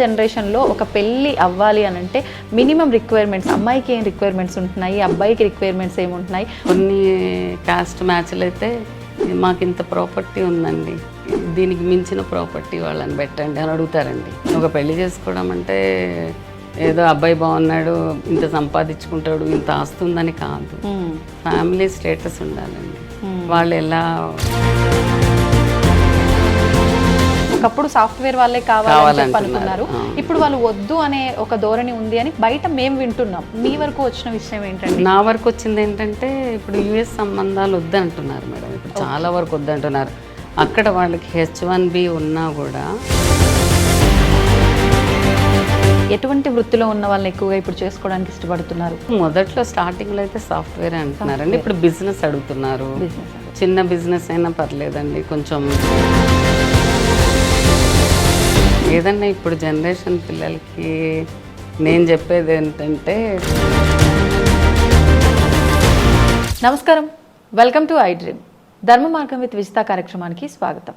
జనరేషన్లో ఒక పెళ్ళి అవ్వాలి అని అంటే మినిమం రిక్వైర్మెంట్స్, అమ్మాయికి ఏం రిక్వైర్మెంట్స్ ఉంటున్నాయి, అబ్బాయికి రిక్వైర్మెంట్స్ ఏముంటున్నాయి? కొన్ని కాస్ట్ మ్యాచ్లు అయితే మాకు ఇంత ప్రాపర్టీ ఉందండి, దీనికి మించిన ప్రాపర్టీ వాళ్ళని పెట్టండి అని అడుగుతారండి. ఒక పెళ్లి చేసుకోవడం అంటే ఏదో అబ్బాయి బాగున్నాడు, ఇంత సంపాదించుకుంటాడు, ఇంత ఆస్తుందని కాదు. ఫ్యామిలీ స్టేటస్ ఉండాలండి. వాళ్ళు ఎలా ఒకప్పుడు సాఫ్ట్వేర్ వాళ్ళే కావాలని చెప్పి అనుకున్నారు, ఇప్పుడు వాళ్ళు వద్దు అనే ఒక ధోరణి ఉంది అని బయట మేము వింటున్నాం. మీ వరకు వచ్చిన విషయం ఏంటంటే? నా వరకు వచ్చింది ఏంటంటే ఇప్పుడు యుఎస్ సంబంధాలు వద్దంటున్నారు మేడం. ఇప్పుడు చాలా వరకు వద్దంటున్నారు. అక్కడ వాళ్ళకి H1B ఉన్నా కూడా ఎటువంటి వృత్తిలో ఉన్న వాళ్ళని ఎక్కువగా ఇప్పుడు చేసుకోవడానికి ఇష్టపడుతున్నారు? మొదట్లో స్టార్టింగ్లో అయితే సాఫ్ట్వేర్ అంటున్నారండి, ఇప్పుడు బిజినెస్ అడుగుతున్నారు. చిన్న బిజినెస్ అయినా పర్లేదండి, కొంచెం ఏదన్నా. ఇప్పుడు జనరేషన్ పిల్లలకి నేను చెప్పేది ఏంటంటే, నమస్కారం, వెల్కమ్ టు ఐ డ్రీమ్. ధర్మ మార్గం విత్ విజిత కార్యక్రమానికి స్వాగతం.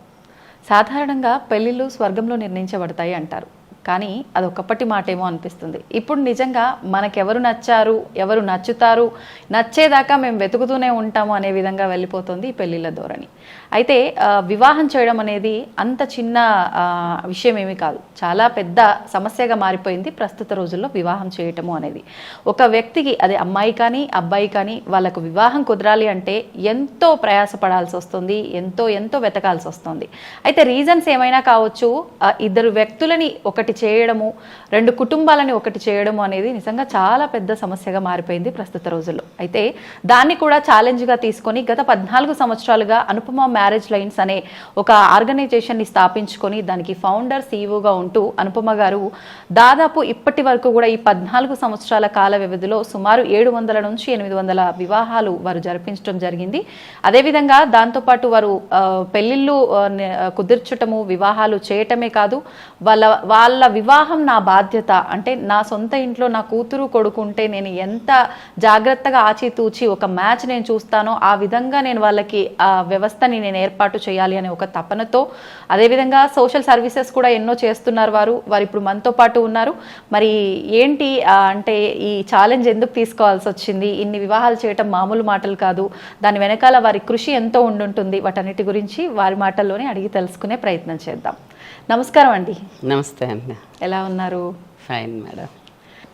సాధారణంగా పెళ్ళిళ్ళు స్వర్గంలో నిర్ణయించబడతాయి అంటారు, కానీ అది ఒకప్పటి మాటేమో అనిపిస్తుంది. ఇప్పుడు నిజంగా మనకెవరు నచ్చారు, ఎవరు నచ్చుతారు, నచ్చేదాకా మేము వెతుకుతూనే ఉంటాము అనే విధంగా వెళ్ళిపోతుంది ఈ పెళ్ళిళ్ళ ధోరణి. అయితే వివాహం చేయడం అనేది అంత చిన్న విషయం ఏమీ కాదు, చాలా పెద్ద సమస్యగా మారిపోయింది ప్రస్తుత రోజుల్లో వివాహం చేయటము అనేది. ఒక వ్యక్తికి, అదే అమ్మాయి కానీ అబ్బాయి కానీ, వాళ్ళకు వివాహం కుదరాలి అంటే ఎంతో ప్రయాసపడాల్సి వస్తుంది, ఎంతో వెతకాల్సి వస్తుంది. అయితే రీజన్స్ ఏమైనా కావచ్చు, ఇద్దరు వ్యక్తులని ఒకటి చేయడము, రెండు కుటుంబాలని ఒకటి చేయడము అనేది నిజంగా చాలా పెద్ద సమస్యగా మారిపోయింది ప్రస్తుత రోజుల్లో. అయితే దాన్ని కూడా ఛాలెంజ్గా తీసుకొని గత 14 సంవత్సరాలుగా అనుపమ మ్యారేజ్ లైన్స్ అనే ఒక ఆర్గనైజేషన్ని స్థాపించుకొని దానికి ఫౌండర్, సీఈఓగా ఉంటూ అనుపమ గారు దాదాపు ఇప్పటి వరకు కూడా ఈ 14 సంవత్సరాల కాల వ్యవధిలో సుమారు 700 నుంచి 800 వివాహాలు వారు జరిపించడం జరిగింది. అదేవిధంగా దాంతోపాటు వారు పెళ్ళిళ్ళు కుదిర్చటము, వివాహాలు చేయటమే కాదు, వాళ్ళ వివాహం నా బాధ్యత, అంటే నా సొంత ఇంట్లో నా కూతురు కొడుకు ఉంటే నేను ఎంత జాగ్రత్తగా ఆచితూచి ఒక మ్యాచ్ నేను చూస్తానో ఆ విధంగా నేను వాళ్ళకి ఆ వ్యవస్థని నేను ఏర్పాటు చేయాలి అనే ఒక తపనతో, అదేవిధంగా సోషల్ సర్వీసెస్ కూడా ఎన్నో చేస్తున్నారు వారు ఇప్పుడు మనతో పాటు ఉన్నారు. మరి ఏంటి అంటే ఈ ఛాలెంజ్ ఎందుకు తీసుకోవాల్సి వచ్చింది, ఇన్ని వివాహాలు చేయటం మామూలు మాటలు కాదు, దాని వెనకాల వారి కృషి ఎంతో ఉండుంటుంది, వాటన్నిటి గురించి వారి మాటల్లోనే అడిగి తెలుసుకునే ప్రయత్నం చేద్దాం. నమస్కారం అండి. నమస్తే అండి. ఎలా ఉన్నారు? Fine madam.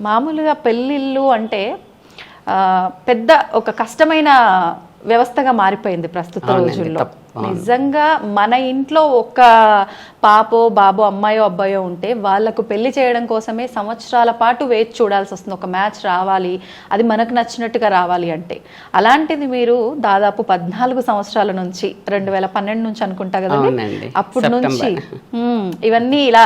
మామూలుగా పెళ్ళిళ్ళు అంటే పెద్ద ఒక కష్టమైన వ్యవస్థగా మారిపోయింది ప్రస్తుత రోజుల్లో. నిజంగా మన ఇంట్లో ఒక పాపో బాబో, అమ్మాయో అబ్బాయో ఉంటే వాళ్ళకు పెళ్లి చేయడం కోసమే సంవత్సరాల పాటు వేచి చూడాల్సి వస్తుంది. ఒక మ్యాచ్ రావాలి, అది మనకు నచ్చినట్టుగా రావాలి అంటే. అలాంటిది మీరు దాదాపు 14 సంవత్సరాల నుంచి 2012 నుంచి అనుకుంటా కదండి, అప్పటి నుంచి ఇవన్నీ ఇలా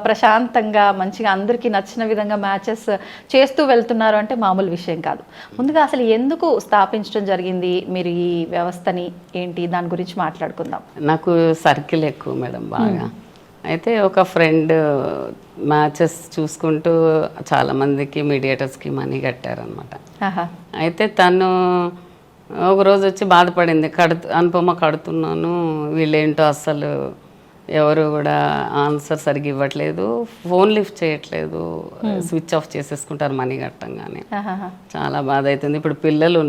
ప్రశాంతంగా మంచిగా అందరికీ నచ్చిన విధంగా మ్యాచెస్ చేస్తూ వెళ్తున్నారు అంటే మామూలు విషయం కాదు. ముందుగా అసలు ఎందుకు స్థాపించడం జరిగింది మీరు ఈ వ్యవస్థని, ఏంటి దాని గురించి మాట్లాడుకుందాం. నాకు సర్కిల్ ఎక్కువ మేడం బాగా. అయితే ఒక ఫ్రెండ్ మ్యాచెస్ చూసుకుంటూ చాలామందికి మీడియేటర్స్కి మనీ కట్టారనమాట. అయితే తను ఒకరోజు వచ్చి బాధపడింది, అనుపమ కడుతున్నాను, వీళ్ళేంటో అస్సలు ఎవరు కూడా ఆన్సర్ సరిగ్గా ఇవ్వట్లేదు, ఫోన్ లిఫ్ట్ చేయట్లేదు, స్విచ్ ఆఫ్ చేసేసుకుంటారు మనీ కట్టంగానే. చాలా బాధ అవుతుంది. ఇప్పుడు పిల్లలు,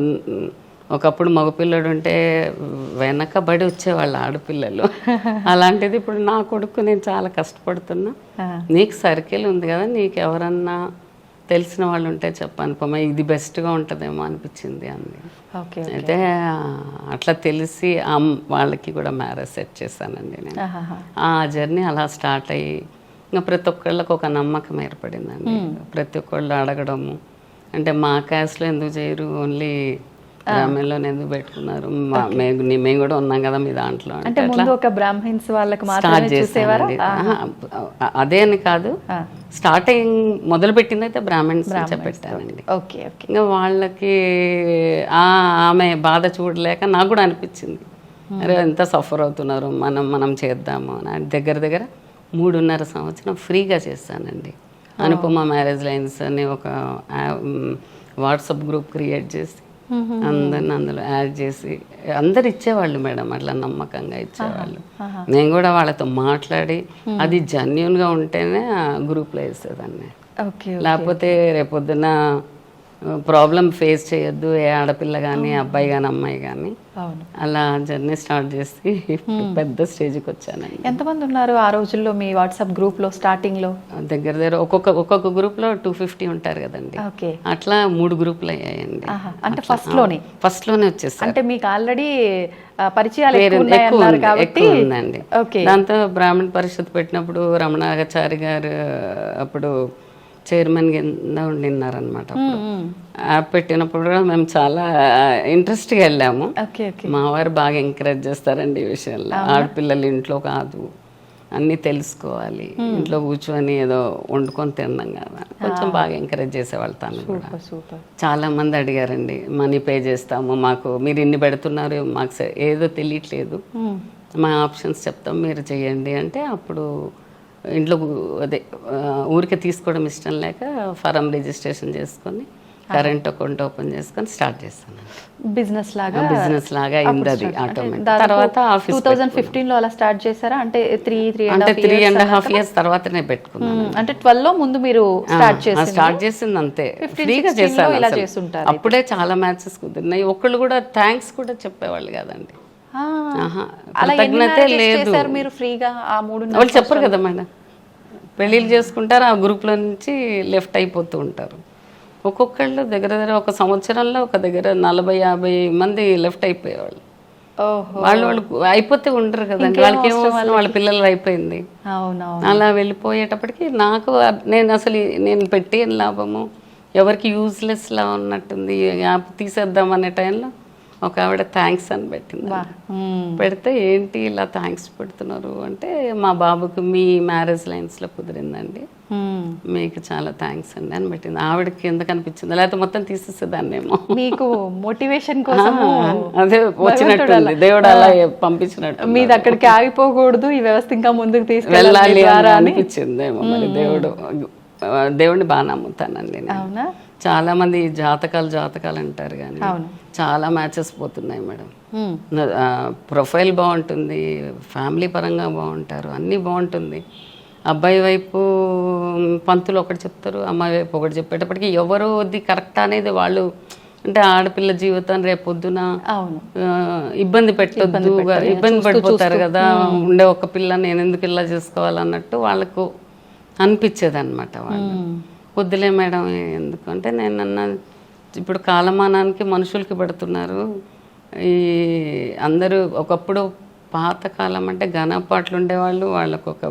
ఒకప్పుడు మగపిల్లడు ఉంటే వెనకబడి వచ్చేవాళ్ళు ఆడపిల్లలు, అలాంటిది ఇప్పుడు నా కొడుకు నేను చాలా కష్టపడుతున్నా, నీకు సర్కిల్ ఉంది కదా, నీకు ఎవరన్నా తెలిసిన వాళ్ళు ఉంటే చెప్పాను పొమ్మ, ఇది బెస్ట్గా ఉంటుందేమో అనిపించింది అంది. అయితే అట్లా తెలిసి వాళ్ళకి కూడా మ్యారేజ్ సెట్ చేశానండి నేను. ఆ జర్నీ అలా స్టార్ట్ అయ్యి ఇంకా ప్రతి ఒక్కళ్ళకి ఒక నమ్మకం ఏర్పడిందండి. ప్రతి ఒక్కళ్ళు అడగడము, అంటే మా క్యాస్ట్లో ఎందుకు చేయరు, ఓన్లీ బ్రాహ్మణులో ఎందుకు పెట్టుకున్నారు, మేము కూడా ఉన్నాం కదా మీ దాంట్లో అంటే స్టార్ట్ చేసేవారు. అదే అని కాదు, స్టార్టింగ్ మొదలు పెట్టింది అయితే బ్రాహ్మణ్స్ పెట్టానండి. ఇంకా వాళ్ళకి ఆమె బాధ చూడలేక నాకు కూడా అనిపించింది, అరే ఎంత సఫర్ అవుతున్నారు, మనం చేద్దాము అని. దగ్గర 3.5 సంవత్సరం ఫ్రీగా చేస్తానండి. అనుపమ మ్యారేజ్ లైన్స్ అని ఒక వాట్సాప్ గ్రూప్ క్రియేట్ చేసి అందరిని అందులో యాడ్ చేసి అందరు ఇచ్చేవాళ్ళు మేడం, అట్లా నమ్మకంగా ఇచ్చేవాళ్ళు. నేను కూడా వాళ్ళతో మాట్లాడి అది జెన్యూన్గా ఉంటేనే గ్రూప్లో వేసేదాన్ని. ఓకే. లేకపోతే రేపొద్దున ప్రాబ్లం ఫేస్ చేయొద్దు ఏ ఆడపిల్ల కానీ అబ్బాయి కానీ అమ్మాయి కానీ, అవును. అలా జర్నీ స్టార్ట్ చేసి ఇప్పుడు పెద్ద స్టేజ్కి వచ్చానండి. ఎంతమంది ఉన్నారు ఆ రోజుల్లో మీ వాట్సాప్ గ్రూప్లో స్టార్టింగ్లో? దగ్గర దగ్గర ఒక్కొక్క గ్రూప్లో 250 ఉంటారు కదండి. ఓకే. అట్లా 3 గ్రూపులు అయ్యాయండి. అంటే ఫస్ట్లోనే వచ్చేసారు. అంటే మీకు ఆల్రెడీ పరిచయాలు ఎక్కువ ఉన్నాయన్నారు కాబట్టి ఉందండి. ఓకే. దాంతో బ్రాహ్మణ పరిషత్ పెట్టినప్పుడు రమణాచారి గారు అప్పుడు చైర్మన్ కింద ఉండిన్నారనమాట. యాప్ పెట్టినప్పుడు కూడా మేము చాలా ఇంట్రెస్ట్గా వెళ్ళాము. మా వారు బాగా ఎంకరేజ్ చేస్తారండి ఈ విషయంలో. ఆడపిల్లలు ఇంట్లో కాదు, అన్నీ తెలుసుకోవాలి, ఇంట్లో కూర్చొని ఏదో వండుకొని తిన్నాం కదా, కొంచెం బాగా ఎంకరేజ్ చేసేవాళ్ళు. తను కూడా చాలా మంది అడిగారండి, మనీ పే చేస్తాము, మాకు మీరు ఇన్ని పెడుతున్నారు, మాకు ఏదో తెలియట్లేదు, మా ఆప్షన్స్ చెప్తాం, మీరు చేయండి అంటే అప్పుడు ఇంట్లో అదే ఊరికే తీసుకోవడం ఇష్టం లేక ఫారం రిజిస్ట్రేషన్ చేసుకొని కరెంట్ అకౌంట్ ఓపెన్ చేసుకొని స్టార్ట్ చేస్తాను. బిజినెస్ లాగా అయింది అది ఆటోమేటిక్. తర్వాత 2015లో అలా స్టార్ట్ చేశారా? అంటే 3.5 years తర్వాతనే పెట్టుకున్నాను. అంటే 12 లో ముందు మీరు స్టార్ట్ చేసింది అంతే, ఫ్రీగా చేశాను. అప్పుడే చాలా మ్యాచెస్ కుదిరినాయి. ఒకళ్ళు కూడా థ్యాంక్స్ కూడా చెప్పేవాళ్ళు కాదండి. కృతజ్ఞతే లేదు. మీరు ఫ్రీగా ఆ 3 వాళ్ళు చెప్పరు కదా మేడం, పెళ్ళిళ్ళు చేసుకుంటారు, ఆ గ్రూప్లో నుంచి లెఫ్ట్ అయిపోతూ ఉంటారు. ఒక్కొక్కళ్ళు దగ్గర దగ్గర ఒక సంవత్సరంలో ఒక దగ్గర 40-50 మంది లెఫ్ట్ అయిపోయేవాళ్ళు. వాళ్ళు అయిపోతే ఉండరు కదండి, వాళ్ళకి ఏమవసరం, వాళ్ళ పిల్లలు అయిపోయింది. అలా వెళ్ళిపోయేటప్పటికి నాకు నేను పెట్టి ఏం లాభము, ఎవరికి యూజ్లెస్ లా ఉన్నట్టుంది, యాప్ తీసేద్దాం అనే టైంలో ఒక ఆవిడ థ్యాంక్స్ అని పెట్టింది. పెడితే ఏంటి ఇలా థ్యాంక్స్ పెడుతున్నారు అంటే, మా బాబుకి మీ మ్యారేజ్ లైన్స్లో కుదిరిందండి, మీకు చాలా థ్యాంక్స్ అండి అని పెట్టింది. ఆవిడకి ఎందుకు అనిపించింది, లేకపోతే మొత్తం తీసేసేదాన్నేమో. మీకు మోటివేషన్ కోసం అదే వచ్చినట్టుంది, దేవుడు అలా పంపించినట్టు. మీది అక్కడికి ఆగిపోకూడదు, ఈ వ్యవస్థ ఇంకా ముందుకు తీసుకెళ్ళాలి అనిపించిందేమో. మరి దేవుడిని బాగా నమ్ముతానండి నేను. చాలా మంది జాతకాలు అంటారు కానీ చాలా మ్యాచెస్ పోతున్నాయి మేడం. ప్రొఫైల్ బాగుంటుంది, ఫ్యామిలీ పరంగా బాగుంటారు, అన్నీ బాగుంటుంది. అబ్బాయి వైపు పంతులు ఒకటి చెప్తారు, అమ్మాయి వైపు ఒకటి చెప్పేటప్పటికి ఎవరోది కరెక్ట్ అనేది వాళ్ళు, అంటే ఆడపిల్ల జీవితాన్ని రేపు పొద్దున ఇబ్బంది పెట్టొద్దు, ఇబ్బంది పడిపోతారు కదా, ఉండే ఒక పిల్ల నేను ఎందుకు ఇలా చేసుకోవాలన్నట్టు వాళ్ళకు అనిపించేది అనమాట. వాళ్ళు వద్దులే మేడం ఎందుకంటే నేను అన్నా, ఇప్పుడు కాలమానానికి మనుషులకి పెడుతున్నారు. ఈ అందరూ ఒకప్పుడు పాతకాలం అంటే ఘనపాట్లు ఉండేవాళ్ళు, వాళ్ళకు ఒక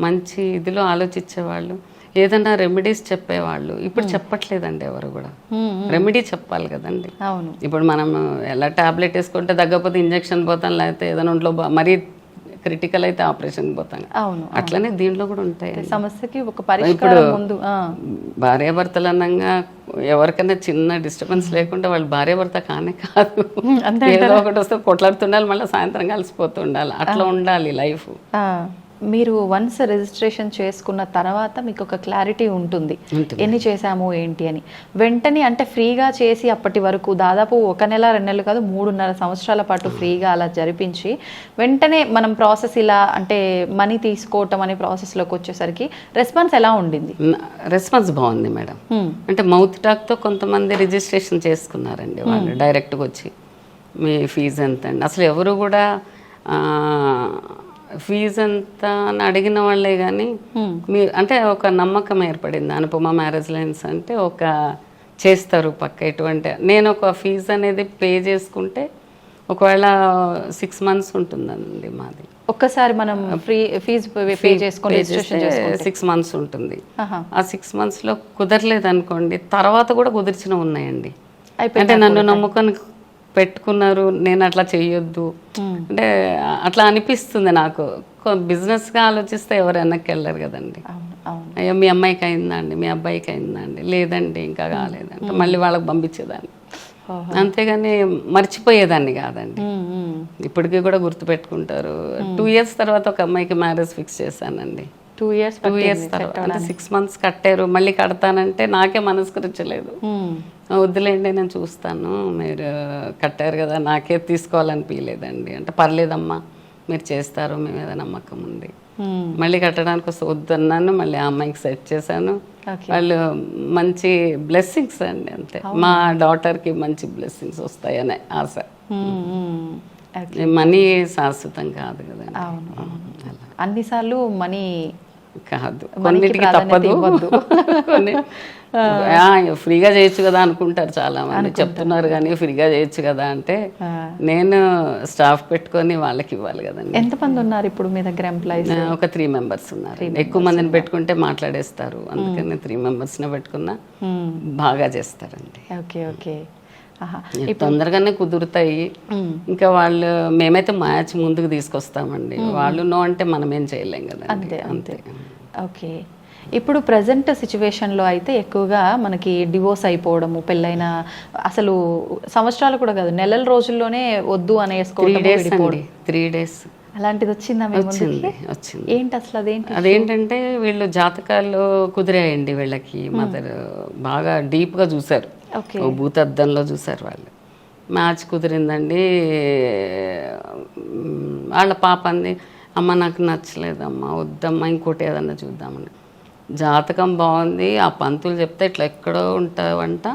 మంచి ఇదిలో ఆలోచించేవాళ్ళు, ఏదన్నా రెమెడీస్ చెప్పేవాళ్ళు. ఇప్పుడు చెప్పట్లేదండి ఎవరు కూడా. రెమెడీ చెప్పాలి కదండి. ఇప్పుడు మనం ఎలా టాబ్లెట్ వేసుకుంటే తగ్గకపోతే ఇంజక్షన్ పోతాం, లేకపోతే ఏదైనా ఒంట్లో మరీ క్రిటికల్ అయితే ఆపరేషన్ పోతాం. అట్లనే దీంట్లో కూడా ఉంటాయి సమస్యకి ఒక పరిష్కారం. ముందు భార్యాభర్తలు అనంగా ఎవరికైనా చిన్న డిస్టర్బెన్స్ లేకుండా వాళ్ళు భార్యాభర్త కానే కాదు, ఏదో ఒకటి వస్తే కొట్లాడుతుండాలి, మళ్ళీ సాయంత్రం కలిసిపోతూ ఉండాలి, అట్లా ఉండాలి లైఫ్. మీరు వన్స్ రిజిస్ట్రేషన్ చేసుకున్న తర్వాత మీకు ఒక క్లారిటీ ఉంటుంది ఎన్ని చేశాము ఏంటి అని. వెంటనే అంటే ఫ్రీగా చేసి అప్పటి వరకు దాదాపు 1 నెల 2 నెలలు కాదు 3.5 సంవత్సరాల పాటు ఫ్రీగా అలా జరిపించి వెంటనే మనం ప్రాసెస్ ఇలా అంటే మనీ తీసుకోవటం అనే ప్రాసెస్లోకి వచ్చేసరికి రెస్పాన్స్ ఎలా ఉండింది? రెస్పాన్స్ బాగుంది మేడం. అంటే మౌత్ టాక్తో కొంతమంది రిజిస్ట్రేషన్ చేసుకున్నారండి. వాళ్ళు డైరెక్ట్గా వచ్చి మీ ఫీజు ఎంత అండి, అసలు ఎవరు కూడా ఫీజు ఎంత అని అడిగిన వాళ్ళే కానీ మీరు అంటే ఒక నమ్మకం ఏర్పడింది. అనుపమ మ్యారేజ్ లైన్స్ అంటే ఒక చేస్తారు పక్క. ఎటువంటి నేను ఒక ఫీజు అనేది పే చేసుకుంటే ఒకవేళ 6 months ఉంటుందండి మాది. ఒక్కసారి మనం ఫీజు పే చేసుకొని 6 months ఉంటుంది. ఆ 6 monthsలో కుదరలేదు అనుకోండి, తర్వాత కూడా కుదిర్చిన ఉన్నాయండి. అంటే నన్ను నమ్ముకొని పెట్టుకున్నారు, నేను అట్లా చెయ్యొద్దు అంటే అట్లా అనిపిస్తుంది నాకు. బిజినెస్గా ఆలోచిస్తే ఎవరు వెనక్కి వెళ్ళరు కదండి. అయ్యో మీ అమ్మాయికి అయిందా అండి, మీ అబ్బాయికి అయిందా అండి, లేదండి ఇంకా కాలేదంటే మళ్ళీ వాళ్ళకి పంపించేదాన్ని, అంతేగాని మర్చిపోయేదాన్ని కాదండి. ఇప్పటికీ కూడా గుర్తుపెట్టుకుంటారు. 2 years తర్వాత ఒక అమ్మాయికి మ్యారేజ్ ఫిక్స్ చేశానండి. 2 years తర్వాత 6 months కట్టారు, మళ్ళీ కడతానంటే నాకే మనస్కరించలేదు. వద్దులేండి నేను చూస్తాను, మీరు కట్టారు కదా, నాకే తీసుకోవాలనిపించలేదండి అంటే, పర్లేదమ్మా మీరు చేస్తారు, మీ మీద నమ్మకం ఉంది. మళ్ళీ కట్టడానికి వస్తే వద్దన్నాను, మళ్ళీ ఆ అమ్మాయికి సెట్ చేశాను. వాళ్ళు మంచి బ్లెస్సింగ్స్ అండి, అంతే. మా డాటర్కి మంచి బ్లెస్సింగ్స్ వస్తాయనే ఆశ. మనీ శాశ్వతం కాదు కదండి. అన్నిసార్లు మనీ కాదు, కొన్నిటికి తప్పదు. కొన్ని ఫ్రీగా చేయొచ్చు కదా అనుకుంటారు చాలా మంది, చెప్తున్నారు కానీ ఫ్రీగా చేయొచ్చు కదా అంటే, నేను స్టాఫ్ పెట్టుకొని వాళ్ళకి ఇవ్వాలి కదండి. ఎంతమంది ఉన్నారు ఇప్పుడు మీ దగ్గర ఎంప్లాయీస్? ఒక 3 members ఉన్నారు. ఎక్కువ మందిని పెట్టుకుంటే మాట్లాడేస్తారు, అందుకని 3 members-ని పెట్టుకున్నా బాగా చేస్తారండి. ఓకే ఓకే, తొందరగానే కుదురుతాయి. ఇంకా వాళ్ళు, మేమైతే మ్యాచ్ ముందుకు తీసుకొస్తామండి, వాళ్ళు నో అంటే మనం ఏం చేయలేం కదా. అంతే అంతే. ఓకే, ఇప్పుడు ప్రజెంట్ సిచ్యువేషన్లో అయితే ఎక్కువగా మనకి డివోర్స్ అయిపోవడము, పెళ్ళైన అసలు సంవత్సరాలు కూడా కాదు, నెలల రోజుల్లోనే వద్దు అనేసుకోవడం. 3 days అలాంటిది వచ్చిందా? వచ్చింది. ఏంటి అసలు అదేంటంటే వీళ్ళు జాతకాలు కుదిరాయండి వీళ్ళకి. మదర్ బాగా డీప్గా చూశారు, భూతద్దంలో చూశారు వాళ్ళు. మ్యాచ్ కుదిరిందండి. వాళ్ళ పాప అంది, అమ్మ నాకు నచ్చలేదమ్మా, వద్దమ్మా ఇంకోటి ఏదన్నా చూద్దామని. జాతకం బాగుంది, ఆ పంతులు చెప్తే ఇట్లా ఎక్కడో ఉంటావంట,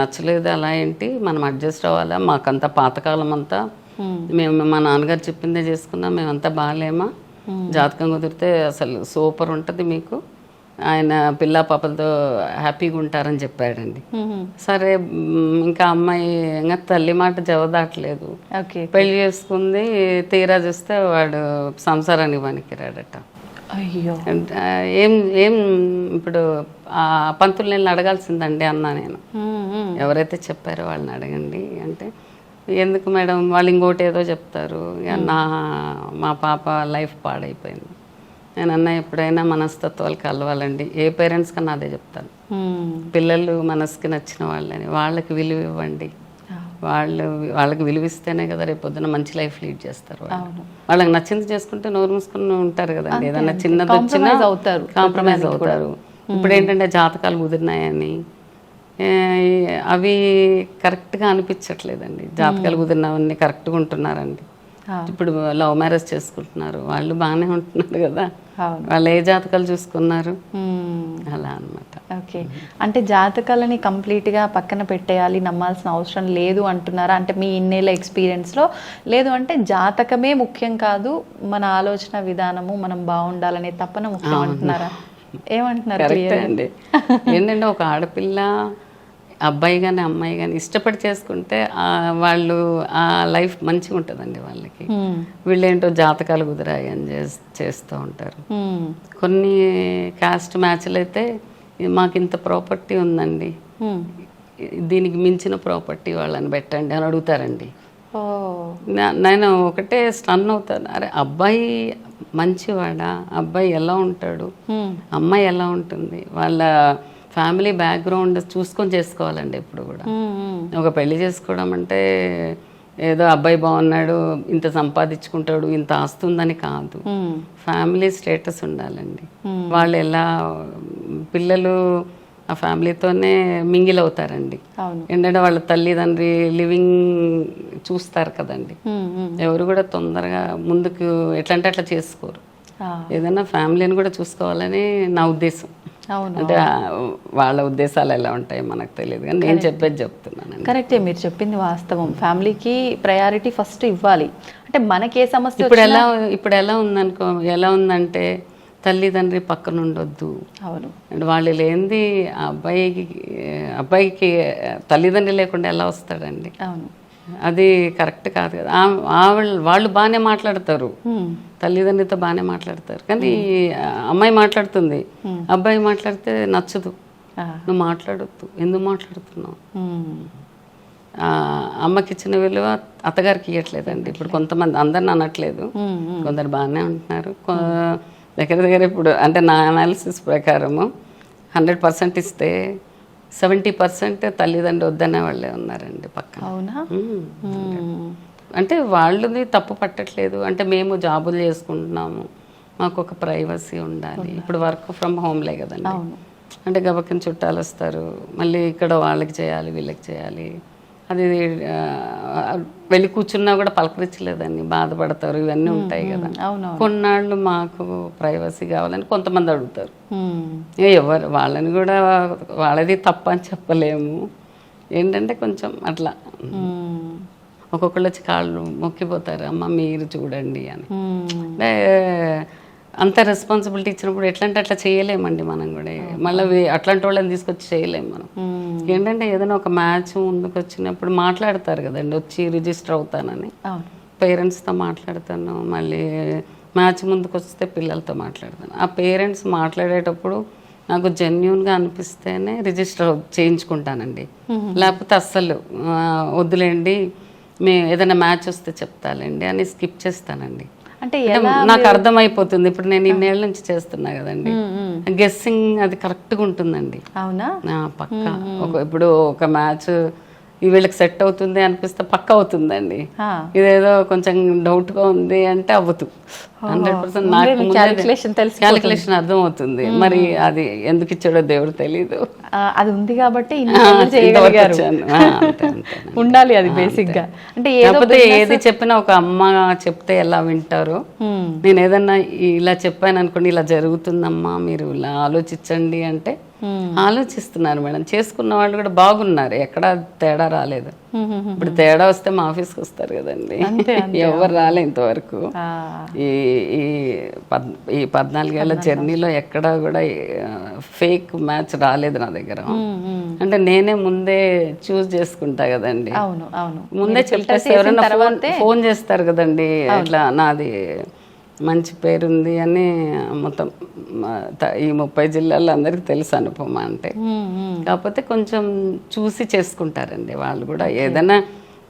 నచ్చలేదు, అలా ఏంటి మనం అడ్జస్ట్ అవ్వాలా, మాకంతా పాతకాలం అంతా మేము మా నాన్నగారు చెప్పిందే చేసుకున్నాం, మేమంతా బాగాలేమా, జాతకం కుదిరితే అసలు సూపర్ ఉంటుంది మీకు, ఆయన పిల్ల పాపలతో హ్యాపీగా ఉంటారని చెప్పాడండి. సరే, ఇంకా అమ్మాయి ఇంకా తల్లి మాట జవదాట్లేదు, పెళ్లి చేసుకుంది. తీరా చూస్తే వాడు సంసారానికి పనికిరాడట. అయ్యో, ఏం ఏం ఇప్పుడు ఆ పంతులు నేను అడగాల్సిందండి అన్నా నేను. ఎవరైతే చెప్పారో వాళ్ళని అడగండి అంటే, ఎందుకు మేడం వాళ్ళు ఇంకోటి ఏదో చెప్తారు, మా పాప లైఫ్ పాడైపోయింది. నేను అన్నా, ఎప్పుడైనా మనస్తత్వాలు కలవాలండి, ఏ పేరెంట్స్ కన్నా అదే చెప్తాను, పిల్లలు మనసుకి నచ్చిన వాళ్ళని, వాళ్ళకి విలువ ఇవ్వండి. వాళ్ళకి విలువిస్తేనే కదా రేపు పొద్దున మంచి లైఫ్ లీడ్ చేస్తారు. వాళ్ళకి నచ్చింది చేసుకుంటే నోరు మూసుకుని ఉంటారు కదండి, ఏదన్నా చిన్నది వచ్చినా కాంప్రమైజ్ అవుతారు. ఇప్పుడు ఏంటంటే జాతకాలు కుదిరినాయని అవి కరెక్ట్గా అనిపించట్లేదండి. జాతకాలు కుదిరినవన్నీ కరెక్ట్గా ఉంటున్నారండి. ఇప్పుడు లవ్ మ్యారేజ్ చేసుకుంటున్నారు, వాళ్ళు బాగానే ఉంటున్నారు కదా, వాళ్ళు ఏ జాతకాలు చూసుకున్నారు, అలా అనమాట. ఓకే, అంటే జాతకాలని కంప్లీట్గా పక్కన పెట్టేయాలి, నమ్మాల్సిన అవసరం లేదు అంటున్నారా? అంటే మీ ఇన్నేళ్ళ ఎక్స్పీరియన్స్లో లేదు అంటే జాతకమే ముఖ్యం కాదు, మన ఆలోచన విధానము, మనం బాగుండాలనే తప్పన ముఖ్యం అంటున్నారా? ఏమంటున్నారు? అండి ఏంటంటే ఒక ఆడపిల్ల అబ్బాయి కానీ అమ్మాయి కానీ ఇష్టపడి చేసుకుంటే వాళ్ళు ఆ లైఫ్ మంచిగా ఉంటుందండి వాళ్ళకి. వీళ్ళేంటో జాతకాలు కుదిరాయి అని చేస్తూ ఉంటారు. కొన్ని కాస్ట్ మ్యాచ్లు అయితే మాకు ఇంత ప్రాపర్టీ ఉందండి, దీనికి మించిన ప్రాపర్టీ వాళ్ళని పెట్టండి అని అడుగుతారండి. నేను ఒకటే స్టన్ అవుతాను, అరే అబ్బాయి మంచివాడా, అబ్బాయి ఎలా ఉంటాడు, అమ్మాయి ఎలా ఉంటుంది, వాళ్ళ ఫ్యామిలీ బ్యాక్గ్రౌండ్ చూసుకొని చేసుకోవాలండి ఎప్పుడు కూడా. ఒక పెళ్లి చేసుకోవడం అంటే ఏదో అబ్బాయి బాగున్నాడు, ఇంత సంపాదించుకుంటాడు, ఇంత ఆస్తుందని కాదు, ఫ్యామిలీ స్టేటస్ ఉండాలండి. వాళ్ళు ఎలా, పిల్లలు ఆ ఫ్యామిలీతోనే మింగిల్ అవుతారండి. ఏంటంటే వాళ్ళ తల్లిదండ్రి లివింగ్ చూస్తారు కదండి, ఎవరు కూడా తొందరగా ముందుకు ఎట్లా అంటే అట్లా చేసుకోరు. ఏదైనా ఫ్యామిలీని కూడా చూసుకోవాలని నా ఉద్దేశం. అంటే వాళ్ళ ఉద్దేశాలు ఎలా ఉంటాయి మనకు తెలియదు, కానీ నేను చెప్పేది చెప్తున్నాను. కరెక్టే, మీరు చెప్పింది వాస్తవం. ఫ్యామిలీకి ప్రయారిటీ ఫస్ట్ ఇవ్వాలి. అంటే మనకే సమస్య ఇప్పుడు ఎలా ఉందనుకో, ఎలా ఉందంటే తల్లిదండ్రి పక్కన ఉండొద్దు. అవును, అంటే వాళ్ళు లేనిది అబ్బాయికి తల్లిదండ్రి లేకుండా ఎలా వస్తాడండి? అవును, అది కరెక్ట్ కాదు కదా. వాళ్ళు బాగానే మాట్లాడతారు, తల్లిదండ్రితో బాగానే మాట్లాడతారు, కానీ అమ్మాయి మాట్లాడుతుంది, అబ్బాయి మాట్లాడితే నచ్చదు. నువ్వు మాట్లాడొద్దు, ఎందుకు మాట్లాడుతున్నావు, అమ్మకి ఇచ్చిన విలువ అత్తగారికి ఇవ్వట్లేదండి. ఇప్పుడు కొంతమంది, అందరిని అనట్లేదు, కొందరు బాగానే ఉంటున్నారు. దగ్గర దగ్గర ఇప్పుడు అంటే నా అనాలిసిస్ ప్రకారము 100% ఇస్తే 70% తల్లిదండ్రులు వద్దనే వాళ్ళే ఉన్నారండి పక్కన. అవునా? అంటే వాళ్ళది తప్పు పట్టట్లేదు, అంటే మేము జాబులు చేసుకుంటున్నాము, మాకు ఒక ప్రైవసీ ఉండాలి. ఇప్పుడు వర్క్ ఫ్రమ్ హోమ్లే కదండి, అంటే గబక్కన చుట్టాలు వస్తారు, మళ్ళీ ఇక్కడ వాళ్ళకి చేయాలి వీళ్ళకి చేయాలి, అది వెళ్ళి కూర్చున్నా కూడా పలకరించలేదని బాధపడతారు, ఇవన్నీ ఉంటాయి కదా. కొన్నాళ్ళు మాకు ప్రైవసీ కావాలని కొంతమంది అడుగుతారు. ఎవరు వాళ్ళని కూడా వాళ్ళది తప్ప అని చెప్పలేము, ఏంటంటే కొంచెం అట్లా ఒక్కొక్కళ్ళు వచ్చి కాళ్ళు మొక్కిపోతారు, అమ్మ మీరు చూడండి అని. అంటే అంత రెస్పాన్సిబిలిటీ ఇచ్చినప్పుడు ఎట్లా అంటే అట్లా చేయలేమండి మనం కూడా. మళ్ళీ అట్లాంటి వాళ్ళని తీసుకొచ్చి చేయలేము మనం. ఏంటంటే ఏదైనా ఒక మ్యాచ్ ముందుకు వచ్చినప్పుడు మాట్లాడతారు కదండి, వచ్చి రిజిస్టర్ అవుతానని పేరెంట్స్తో మాట్లాడతాను, మళ్ళీ మ్యాచ్ ముందుకు వస్తే పిల్లలతో మాట్లాడతాను. ఆ పేరెంట్స్ మాట్లాడేటప్పుడు నాకు జెన్యున్గా అనిపిస్తేనే రిజిస్టర్ చేయించుకుంటానండి, లేకపోతే అస్సలు వద్దులేండి మేము ఏదైనా మ్యాచ్ వస్తే చెప్తాలేండి అని స్కిప్ చేస్తానండి. అంటే నాకు అర్థమైపోతుంది, ఇప్పుడు నేను ఇన్నేళ్ళ నుంచి చేస్తున్నా కదండి, గెస్సింగ్ అది కరెక్ట్గా ఉంటుందండి. అవునా? పక్కా. ఇప్పుడు ఒక మ్యాచ్ వీళ్ళకి సెట్ అవుతుంది అనిపిస్తే పక్క అవుతుందండి. ఇదేదో కొంచెం డౌట్గా ఉంది అంటే అవ్వదు. 100% నాకు క్యాలిక్యులేషన్ అర్థం అవుతుంది. మరి అది ఎందుకు ఇచ్చాడో దేవుడు తెలీదు, అది ఉంది కాబట్టి ఉండాలి అది బేసిక్ గా. అంటే ఏది చెప్పినా ఒక అమ్మ చెప్తే ఎలా వింటారో, నేను ఏదన్నా ఇలా చెప్పాను అనుకోండి, ఇలా జరుగుతుందమ్మా మీరు ఇలా ఆలోచించండి అంటే ఆలోచిస్తున్నారు మేడం. చేసుకున్న వాళ్ళు కూడా బాగున్నారు, ఎక్కడ తేడా రాలేదు. ఇప్పుడు తేడా వస్తే మా ఆఫీస్కి వస్తారు కదండి, ఎవరు రాలే ఇంతవరకు. ఈ 14 ఏళ్ళ జర్నీలో ఎక్కడా కూడా ఫేక్ మ్యాచ్ రాలేదు నా దగ్గర. అంటే నేనే ముందే చూస్ చేసుకుంటా కదండి, ముందే చెప్పేస్తే ఎవరైనా ఫోన్ చేస్తారు కదండి, ఇట్లా నాది మంచి పేరుంది అని. మొత్తం ఈ 30 జిల్లాల్లో అందరికీ తెలుసు అనుపమ అంటే. కాకపోతే కొంచెం చూసి చేసుకుంటారండి వాళ్ళు కూడా. ఏదైనా